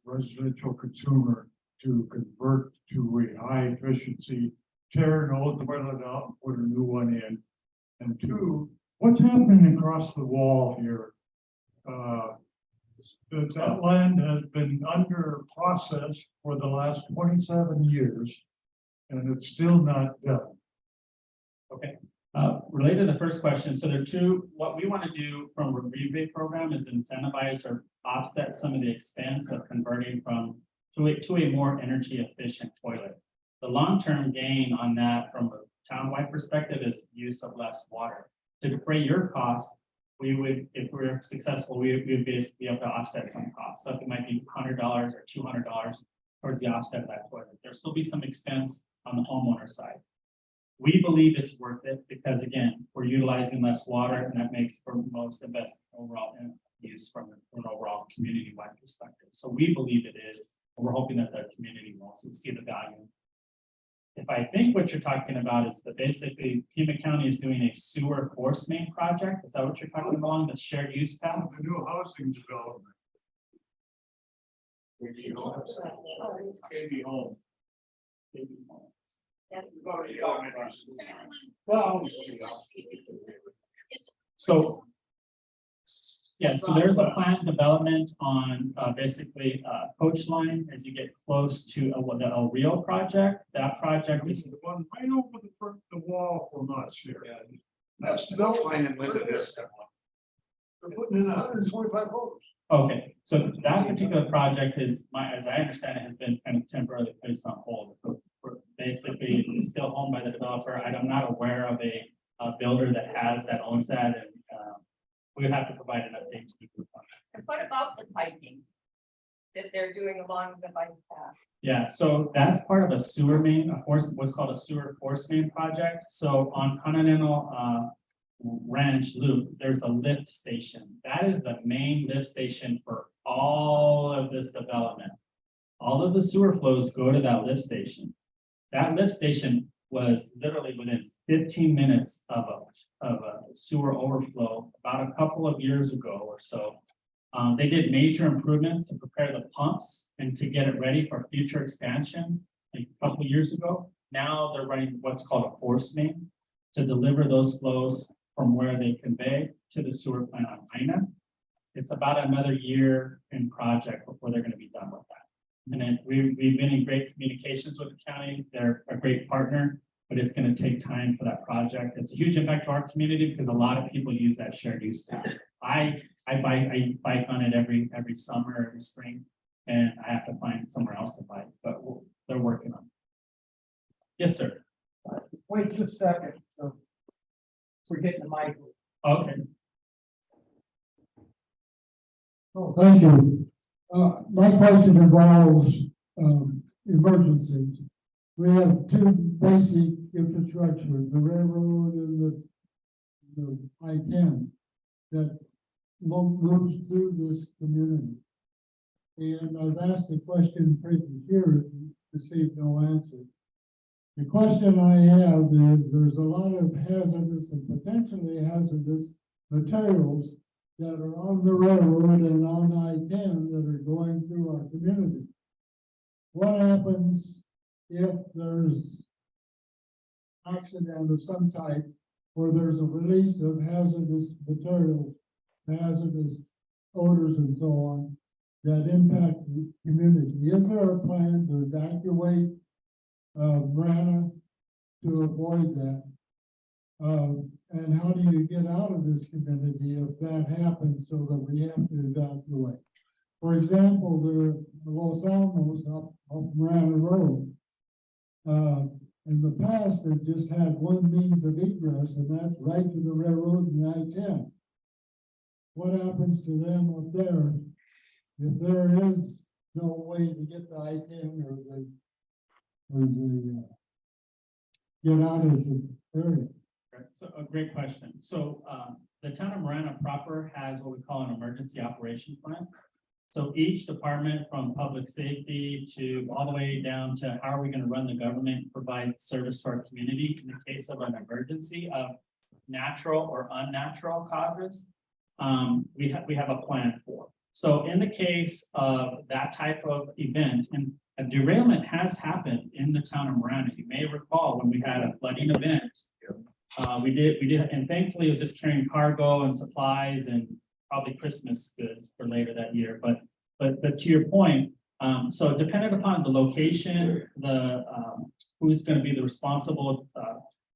residential consumer to convert to a high efficiency, tear an old toilet out, put a new one in? And two, what's happening across the wall here? That land has been under process for the last 27 years, and it's still not done. Okay. Related to the first question, so there are two, what we want to do from a rebate program is incentivize or offset some of the expense of converting to a more energy efficient toilet. The long-term gain on that from a town-wide perspective is use of less water. To defray your costs, we would, if we're successful, we would basically be able to offset some costs. So it might be $100 or $200 towards the offset of that toilet. There'll still be some expense on the homeowner side. We believe it's worth it because again, we're utilizing less water and that makes for most the best overall use from an overall community-wide perspective. So we believe it is, and we're hoping that the community will also see the value. If I think what you're talking about is that basically Pima County is doing a sewer force main project, is that what you're talking about, the shared use path? The new housing development. KB home. Well, So, yeah, so there's a planned development on basically coach line as you get close to the El Rio project. That project is, The one right over the wall from us here. That's line in Linda Vista. They're putting in 125 homes. okay, so that particular project is, as I understand it, has been kind of temporarily placed on hold. We're basically it's still owned by the developer. I'm not aware of a builder that owns that, and we would have to provide an update to the group on that. And what about the piping that they're doing along the bike path? Yeah, so that's part of a sewer main, what's called a sewer force main project. So on Continental Ranch Loop, there's a lift station. That is the main lift station for all of this development. All of the sewer flows go to that lift station. That lift station was literally within 15 minutes of a sewer overflow about a couple of years ago or so. They did major improvements to prepare the pumps and to get it ready for future expansion a couple of years ago. Now they're running what's called a force main to deliver those flows from where they convey to the sewer plant on Ina. It's about another year in project before they're going to be done with that. And then we've been in great communications with the county. They're a great partner, but it's gonna take time for that project. It's a huge impact to our community because a lot of people use that shared use path. I bike on it every summer, every spring, and I have to find somewhere else to bike, but they're working on it. Yes, sir. Wait just a second, so. We're getting the mic. Okay. Oh, thank you. My question involves, emergencies. We have two basic infrastructure, the railroad and the I-10 that moves through this community. And I've asked the question pretty here, received no answer. The question I have is, there's a lot of hazardous and potentially hazardous materials that are on the railroad and on I-10 that are going through our community. What happens if there's accident of some type where there's a release of hazardous materials, hazardous odors and so on that impact the community? Is there a plan to evacuate Marana to avoid that? And how do you get out of this community if that happens so that we have to evacuate? For example, the Los Alamos up Marana Road. In the past, they just had one means of egress, and that's right to the railroad and I-10. What happens to them up there if there is no way to get the I-10 or the get out of the area? So a great question. So the town of Marana proper has what we call an emergency operation plan. So each department, from public safety to all the way down to how are we going to run the government and provide service to our community in the case of an emergency of natural or unnatural causes, we have a plan for. So in the case of that type of event, and a derailment has happened in the town of Marana. You may recall when we had a flooding event. We did, and thankfully it was just carrying cargo and supplies and probably Christmas goods for later that year. But to your point, so dependent upon the location, the who's going to be the responsible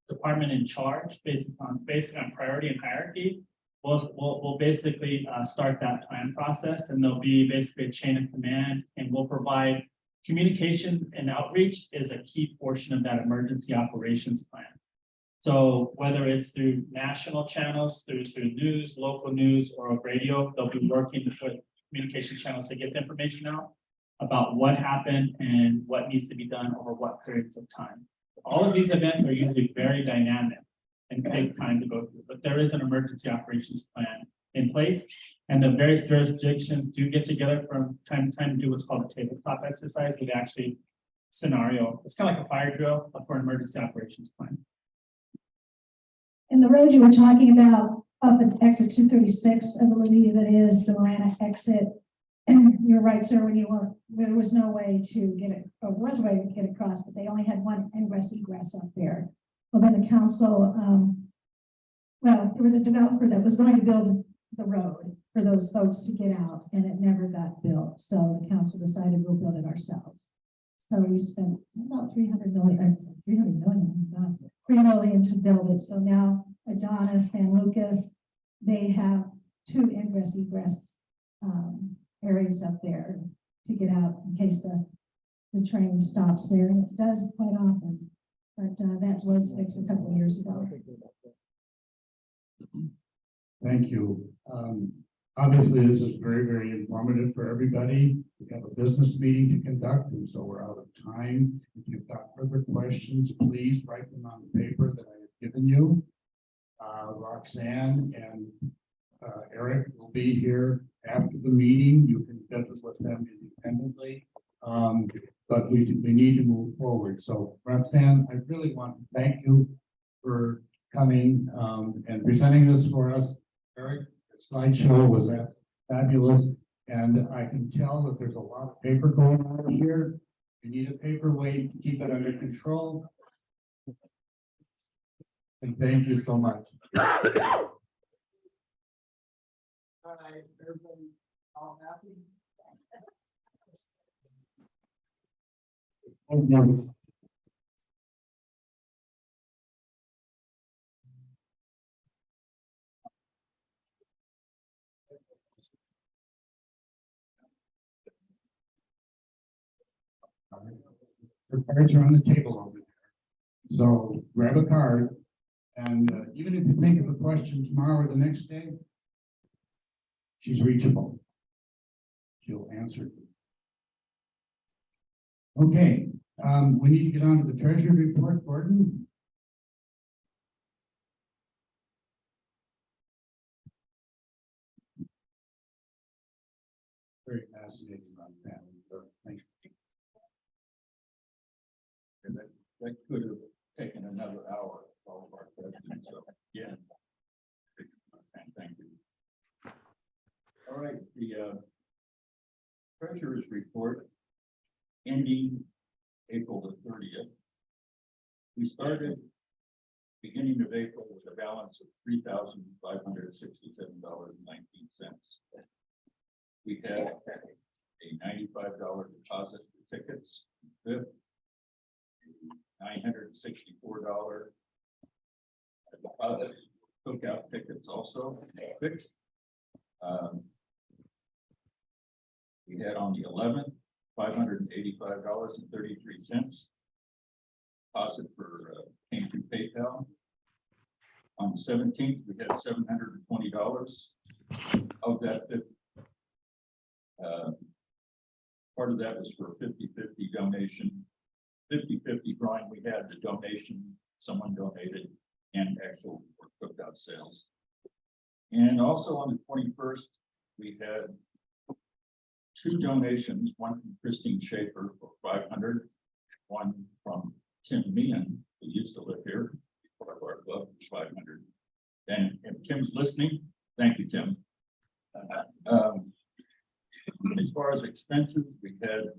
department in charge based on priority and hierarchy, we'll basically start that plan process, and there'll be basically a chain of command, and we'll provide communication and outreach is a key portion of that emergency operations plan. So whether it's through national channels, through news, local news, or radio, they'll be working with communication channels to get the information out about what happened and what needs to be done over what periods of time. All of these events are usually very dynamic and take time to go through, but there is an emergency operations plan in place. And the various jurisdictions do get together from time to time to do what's called a tabletop exercise with actually scenario. It's kind of like a fire drill for an emergency operations plan. And the road you were talking about up at exit 236, I believe that is the Marana exit. And you're right, sir, when you were, there was no way to get it, or was a way to get across, but they only had one ingress egress up there. Well, then the council, well, there was a developer that was going to build the road for those folks to get out, and it never got built. So the council decided we'll build it ourselves. So we spent about 300 million, $3 million to build it. So now Adonis, San Lucas, they have two ingress egress areas up there to get out in case the train stops there. And it does quite often, but that was fixed a couple of years ago. Thank you. Obviously, this is very, very informative for everybody. We have a business meeting to conduct, and so we're out of time. If you've got further questions, please write them on the paper that I have given you. Roxanne and Eric will be here after the meeting. You can visit with them independently. But we need to move forward. So Roxanne, I really want to thank you for coming and presenting this for us. Eric, the slideshow was fabulous, and I can tell that there's a lot of paper going on here. You need a paperweight to keep it under control. And thank you so much. All right, everybody, all happy? The cards are on the table over there. So grab a card, and even if you think of a question tomorrow or the next day, she's reachable. She'll answer. Okay, we need to get on to the treasury report, Gordon. Very fascinating on that. Thank you. And that could have taken another hour, all of our questions, so, yeah. Thank you. All right, the treasurer's report ending April the 30th. We started beginning of April with a balance of $3,567.19. We had a $95 deposit for tickets, $964 deposit, cookout tickets also fixed. We had on the 11th, $585.33 deposit for came through PayPal. On the 17th, we had $720 of that. Part of that was for 50-50 donation, 50-50 drawing. We had the donation, someone donated, and actual cookout sales. And also on the 21st, we had 2 donations, one from Christine Schaefer for 500, one from Tim Meehan, who used to live here, part of our club, 500. And if Tim's listening, thank you, Tim. As far as expenses, we had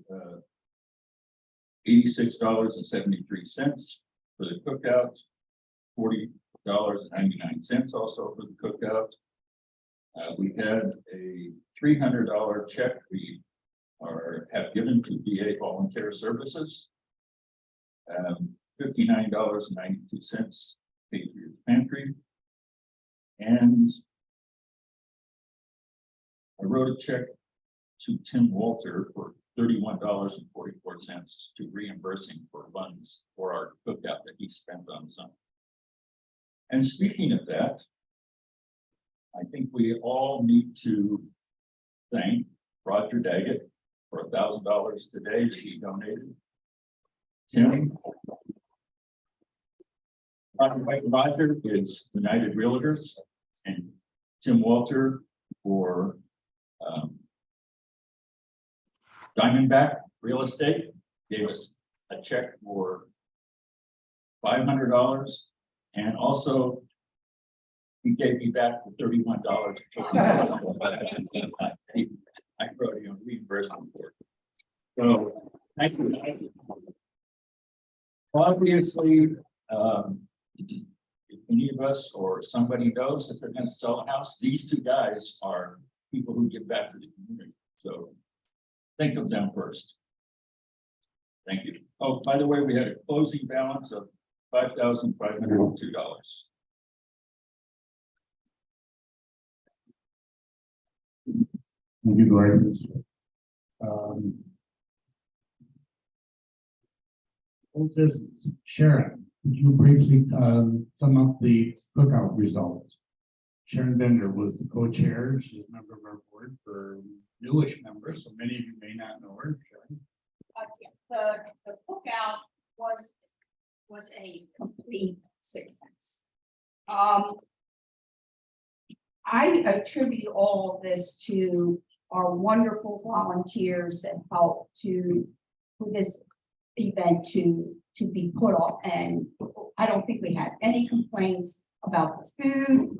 $86.73 for the cookout, $40.99 also for the cookout. We had a $300 check we have given to VA Volunteer Services. $59.92 Patriot Pantry. And I wrote a check to Tim Walter for $31.44 to reimburse him for funds for our cookout that he spent on something. And speaking of that, I think we all need to thank Roger Daggett for $1,000 today that he donated. Tim. Roger is United Realtors, and Tim Walter for Diamondback Real Estate gave us a check for $500, and also he gave me back the $31. I wrote him reimbursement for it. So thank you. Obviously, if any of us or somebody knows that they're going to sell a house, these 2 guys are people who give back to the community. So think of them first. Thank you. Oh, by the way, we had a closing balance of $5,502. Thank you, Gordon. Sharon, could you briefly sum up the cookout results? Sharon Bender was the co-chair. She's a member of our board for newish members, so many of you may not know her. Sharon. The cookout was a complete success. I attribute all of this to our wonderful volunteers that helped for this event to be put off, and I don't think we had any complaints about the food.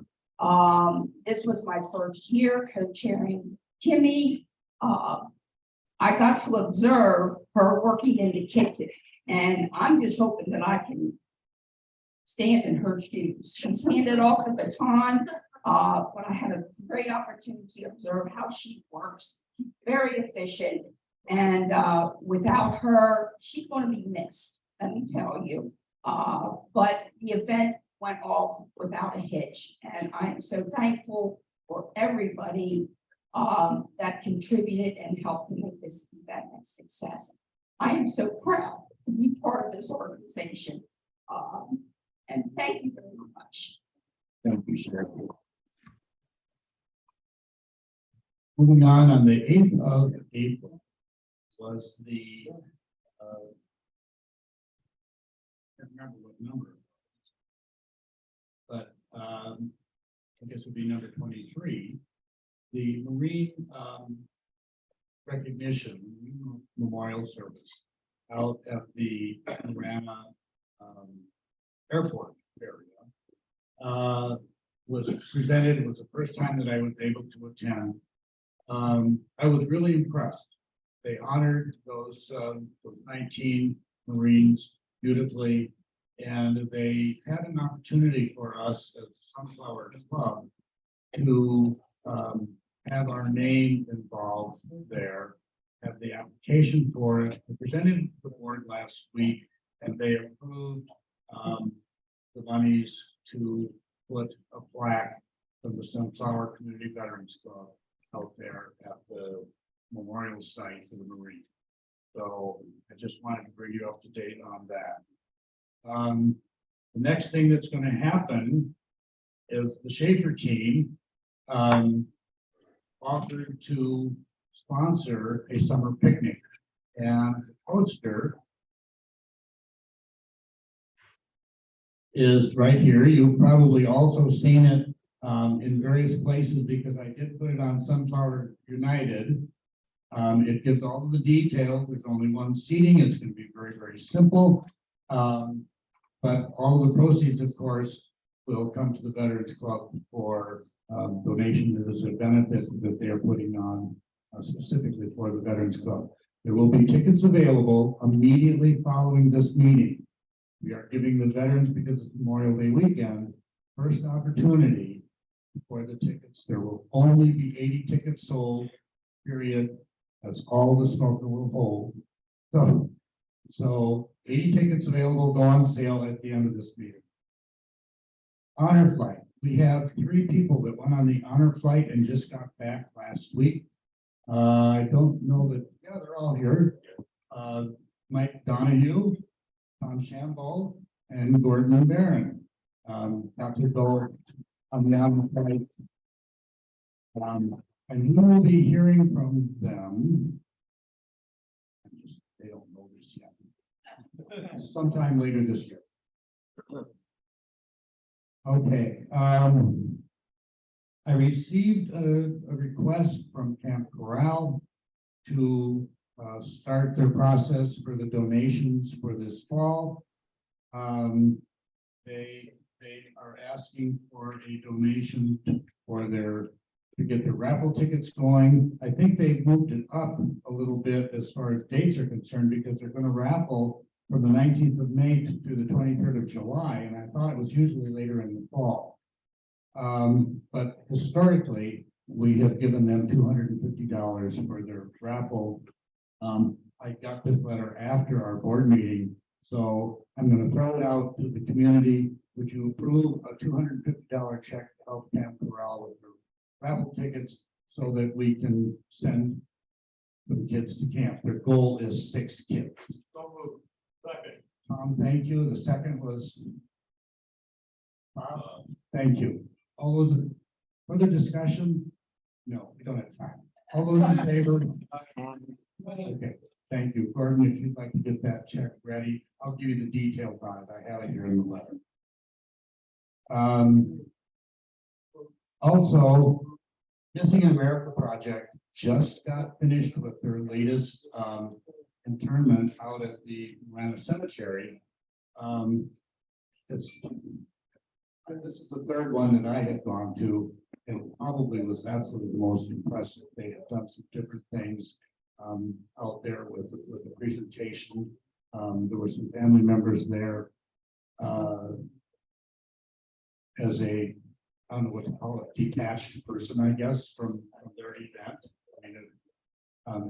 This was my first year co-chairing Kimmy. I got to observe her working in the kitchen, and I'm just hoping that I can stand in her shoes. She's handed off the baton, but I had a great opportunity to observe how she works. Very efficient. And without her, she's going to be missed, let me tell you. But the event went off without a hitch, and I am so thankful for everybody that contributed and helped to make this event a success. I am so proud to be part of this organization. And thank you very much. Thank you, Sheriff. Moving on the 8th of April was the, I can't remember what number, it was. But I guess it would be number 23, the Marine recognition memorial service out at the Marana airport area. Was presented. It was the first time that I was able to attend. I was really impressed. They honored those 19 Marines beautifully, and they had an opportunity for us as Sunflower Club to have our name involved there, have the application for it. We presented it to the board last week, and they approved the monies to put a plaque from the Sunflower Community Veterans Club out there at the memorial site for the Marine. So I just wanted to bring you up to date on that. The next thing that's going to happen is the Schaefer team offered to sponsor a summer picnic, and the poster is right here. You've probably also seen it in various places because I did put it on Sunflower United. It gives all of the details. There's only one seating. It's going to be very, very simple. But all of the proceeds, of course, will come to the Veterans Club for donation as a benefit that they are putting on specifically for the Veterans Club. There will be tickets available immediately following this meeting. We are giving the veterans, because it's Memorial Day weekend, first opportunity for the tickets. There will only be 80 tickets sold, period. That's all the smoker will hold. So 80 tickets available, go on sale at the end of this meeting. Honor flight. We have 3 people that went on the honor flight and just got back last week. I don't know that, yeah, they're all here. Mike Donahue, Tom Shambo, and Gordon Barron. Got to go on the honor flight. And we will be hearing from them. They don't know this yet. Sometime later this year. Okay. I received a request from Camp Corral to start their process for the donations for this fall. They are asking for a donation for to get their raffle tickets going. I think they've moved it up a little bit as far as dates are concerned, because they're going to raffle from the 19th of May to the 23rd of July, and I thought it was usually later in the fall. But historically, we have given them $250 for their raffle. I got this letter after our board meeting, so I'm going to throw it out to the community. Would you approve a $250 check to help Camp Corral with their raffle tickets so that we can send some kids to camp? Their goal is 6 kids. Second. Tom, thank you. The second was Bob. Thank you. All those further discussion? No, we don't have time. All those in favor? Okay, thank you. Gordon, if you'd like to get that check ready, I'll give you the details on it. I have it here in the letter. Also, Missing in America Project just got finished with their latest internment out at the Marana Cemetery. This is the 3rd one that I had gone to, and probably was absolutely the most impressive. They have done some different things out there with the presentation. There were some family members there as a, I don't know what to call it, detached person, I guess, from their event. I mean,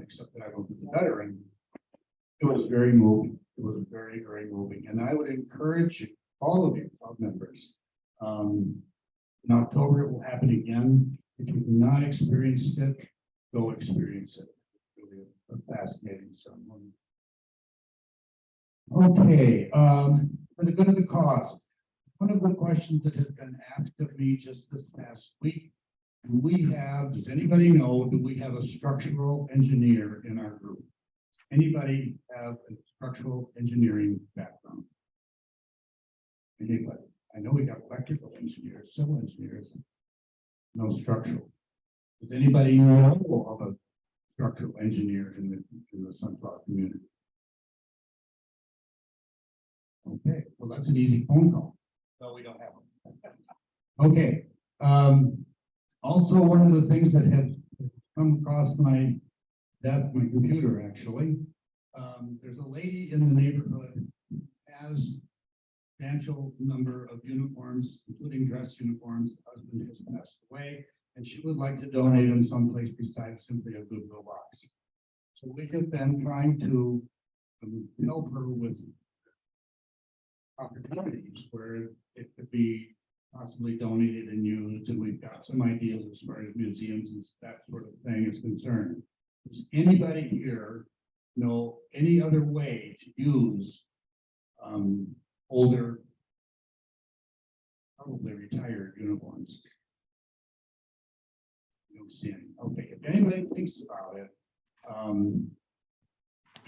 except that I was a veteran. It was very moving. It was very, very moving. And I would encourage all of you, club members. In October, it will happen again. If you've not experienced it, go experience it. It's really a fascinating ceremony. Okay, for the good of the cause, one of the questions that has been asked of me just this past week, does anybody know, do we have a structural engineer in our group? Anybody have a structural engineering background? Anybody? I know we got electrical engineers, civil engineers, no structural. Does anybody know of a structural engineer in the Sunflower community? Okay, well, that's an easy phone call. No, we don't have one. Okay. Also, one of the things that has come across my desk, my computer actually, there's a lady in the neighborhood who has a substantial number of uniforms, including dress uniforms. Her husband has passed away, and she would like to donate them someplace besides simply a Goodwill box. So we have been trying to help her with opportunities where it could be possibly donated and used, and we've got some ideas as far as museums and that sort of thing is concerned. Does anybody here know any other way to use older, probably retired uniforms? No seeing. Okay, if anybody thinks about it,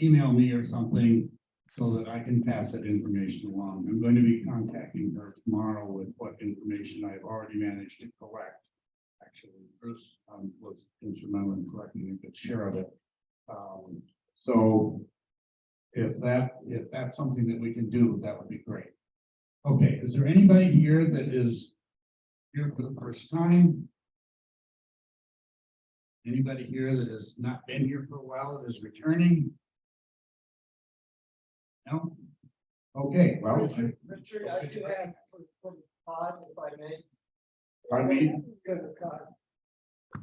email me or something so that I can pass that information along. I'm going to be contacting her tomorrow with what information I've already managed to collect. Actually, Bruce was instrumental in collecting a good share of it. So if that's something that we can do, that would be great. Okay, is there anybody here that is here for the first time? Anybody here that has not been here for a while that is returning? No? Okay, well. Richard, I do have for Todd, if I may. Pardon me? Good, Todd. Are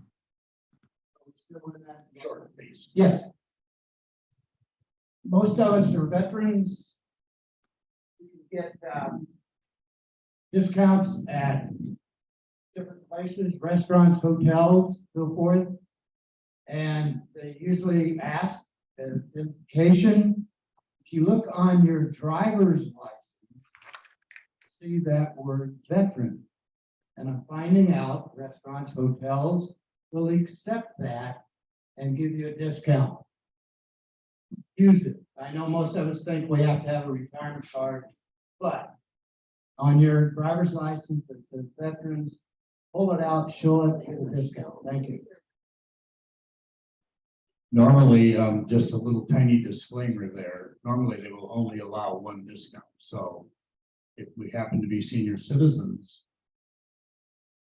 we still in that? Sure, please. Yes. Most of us are veterans. We get discounts at different places, restaurants, hotels, so forth. And they usually ask the identification. If you look on your driver's license, see that word veteran. And I'm finding out restaurants, hotels will accept that and give you a discount. Use it. I know most of us think we have to have a retirement card, but on your driver's license that says veterans, pull it out, show it, get a discount. Thank you. Normally, just a little tiny disclaimer there. Normally, they will only allow one discount. So if we happen to be senior citizens,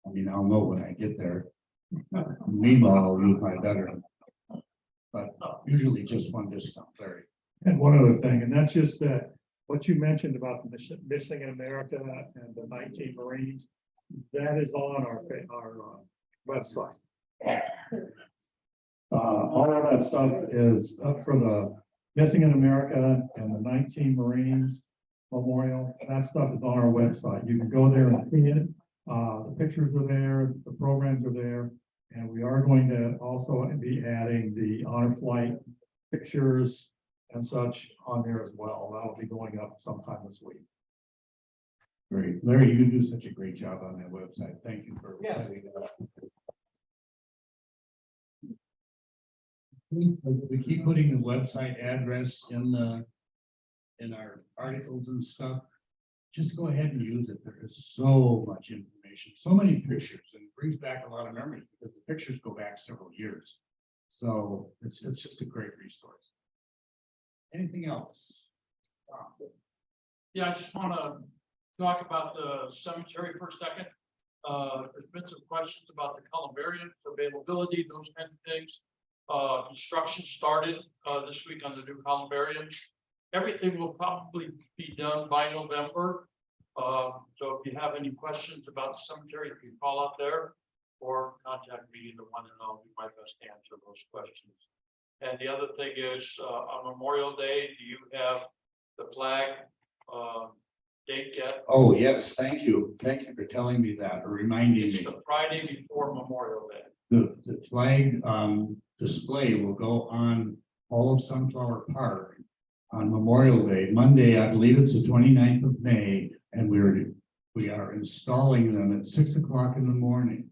I mean, I'll know when I get there. Meanwhile, I'll use my veteran. But usually just one discount, Larry. And one other thing, and that's just that, what you mentioned about the missing in America and the 19 Marines, that is on our website. All of that stuff is up for the missing in America and the 19 Marines Memorial. That stuff is on our website. You can go there and see it. The pictures are there, the programs are there, and we are going to also be adding the honor flight pictures and such on there as well. That'll be going up sometime this week. Great. Larry, you do such a great job on that website. Thank you for setting it up. We keep putting the website address in our articles and stuff. Just go ahead and use it. There is so much information, so many pictures, and it brings back a lot of memories because the pictures go back several years. So it's just a great resource. Anything else? Yeah, I just want to talk about the cemetery for a second. There's been some questions about the columbarium availability, those kinds of things. Construction started this week on the new columbarium. Everything will probably be done by November. So if you have any questions about the cemetery, you can call up there or contact me, either one, and I'll do my best to answer those questions. And the other thing is, on Memorial Day, do you have the flag, date yet? Oh, yes, thank you. Thank you for telling me that or reminding It's me. the Friday before Memorial Day. The flag display will go on all of Sunflower Park on Memorial Day, Monday, I believe it's the 29th of May, and we are installing them at 6 o'clock in the morning.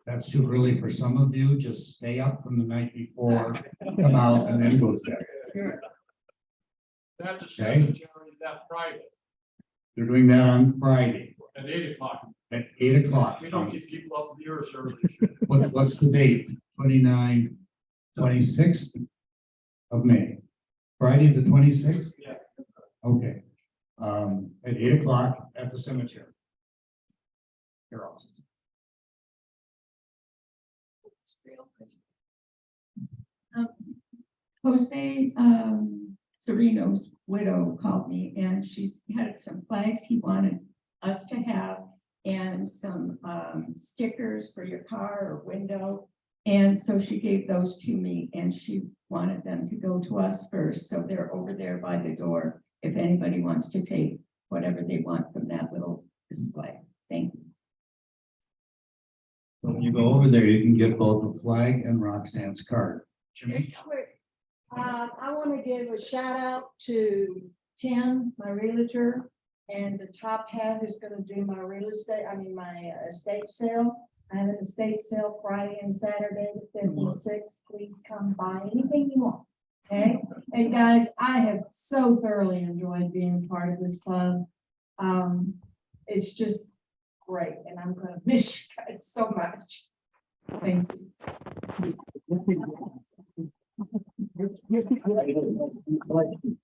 That's too early for some of you. Just stay up from the night before, come out and then go there. That's a Okay. cemetery that Friday They're doing that on Friday at 8 o'clock. at 8 o'clock. We don't keep people up years early. What's the date? 29th, 26th of May. Friday, the 26th? Yeah. Okay. At 8 o'clock at the cemetery. Here also. Jose, Sereno's widow called me and she's had some flags he wanted us to have and some stickers for your car or window. And so she gave those to me and she wanted them to go to us first. So they're over there by the door if anybody wants to take whatever they want from that little display. Thank you. So when you go over there, you can get both the flag and Roxanne's card. Jimmy? I want to give a shout out to Tim, my realtor, and the top hat who's going to do my real estate, my estate sale. I have an estate sale Friday and Saturday, the 5th and 6th. Please come buy anything you want. Okay, and guys, I have so thoroughly enjoyed being part of this club. It's just great, and I'm going to miss you guys so much. Thank you.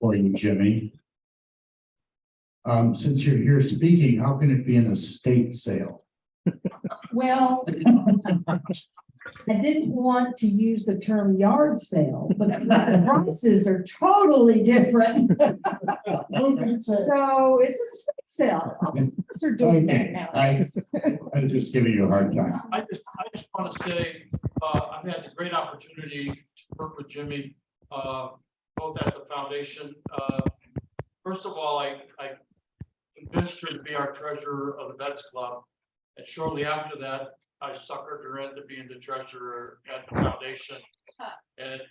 For you, Jimmy. Since you're here speaking, how can it be an estate sale? Well, I didn't want to use the term yard sale, but the prices are totally different. So it's an estate sale. Us are doing that now. I'm just giving you a hard time. I just want to say, I've had the great opportunity to work with Jimmy, both at the foundation. First of all, I convinced her to be our treasurer of the Vets Club. And shortly after that, I suckered her into being the treasurer at the foundation. And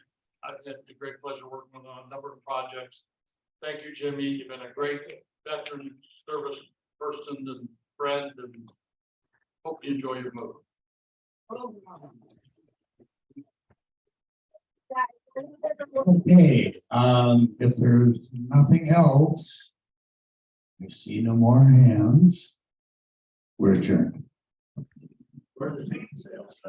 I've had the great pleasure working with her on a number of projects. Thank you, Jimmy. You've been a great veteran service person and friend, and hope you enjoy your move. Okay, if there's nothing else, I see no more hands. We're adjourned. Where are the ticket sales?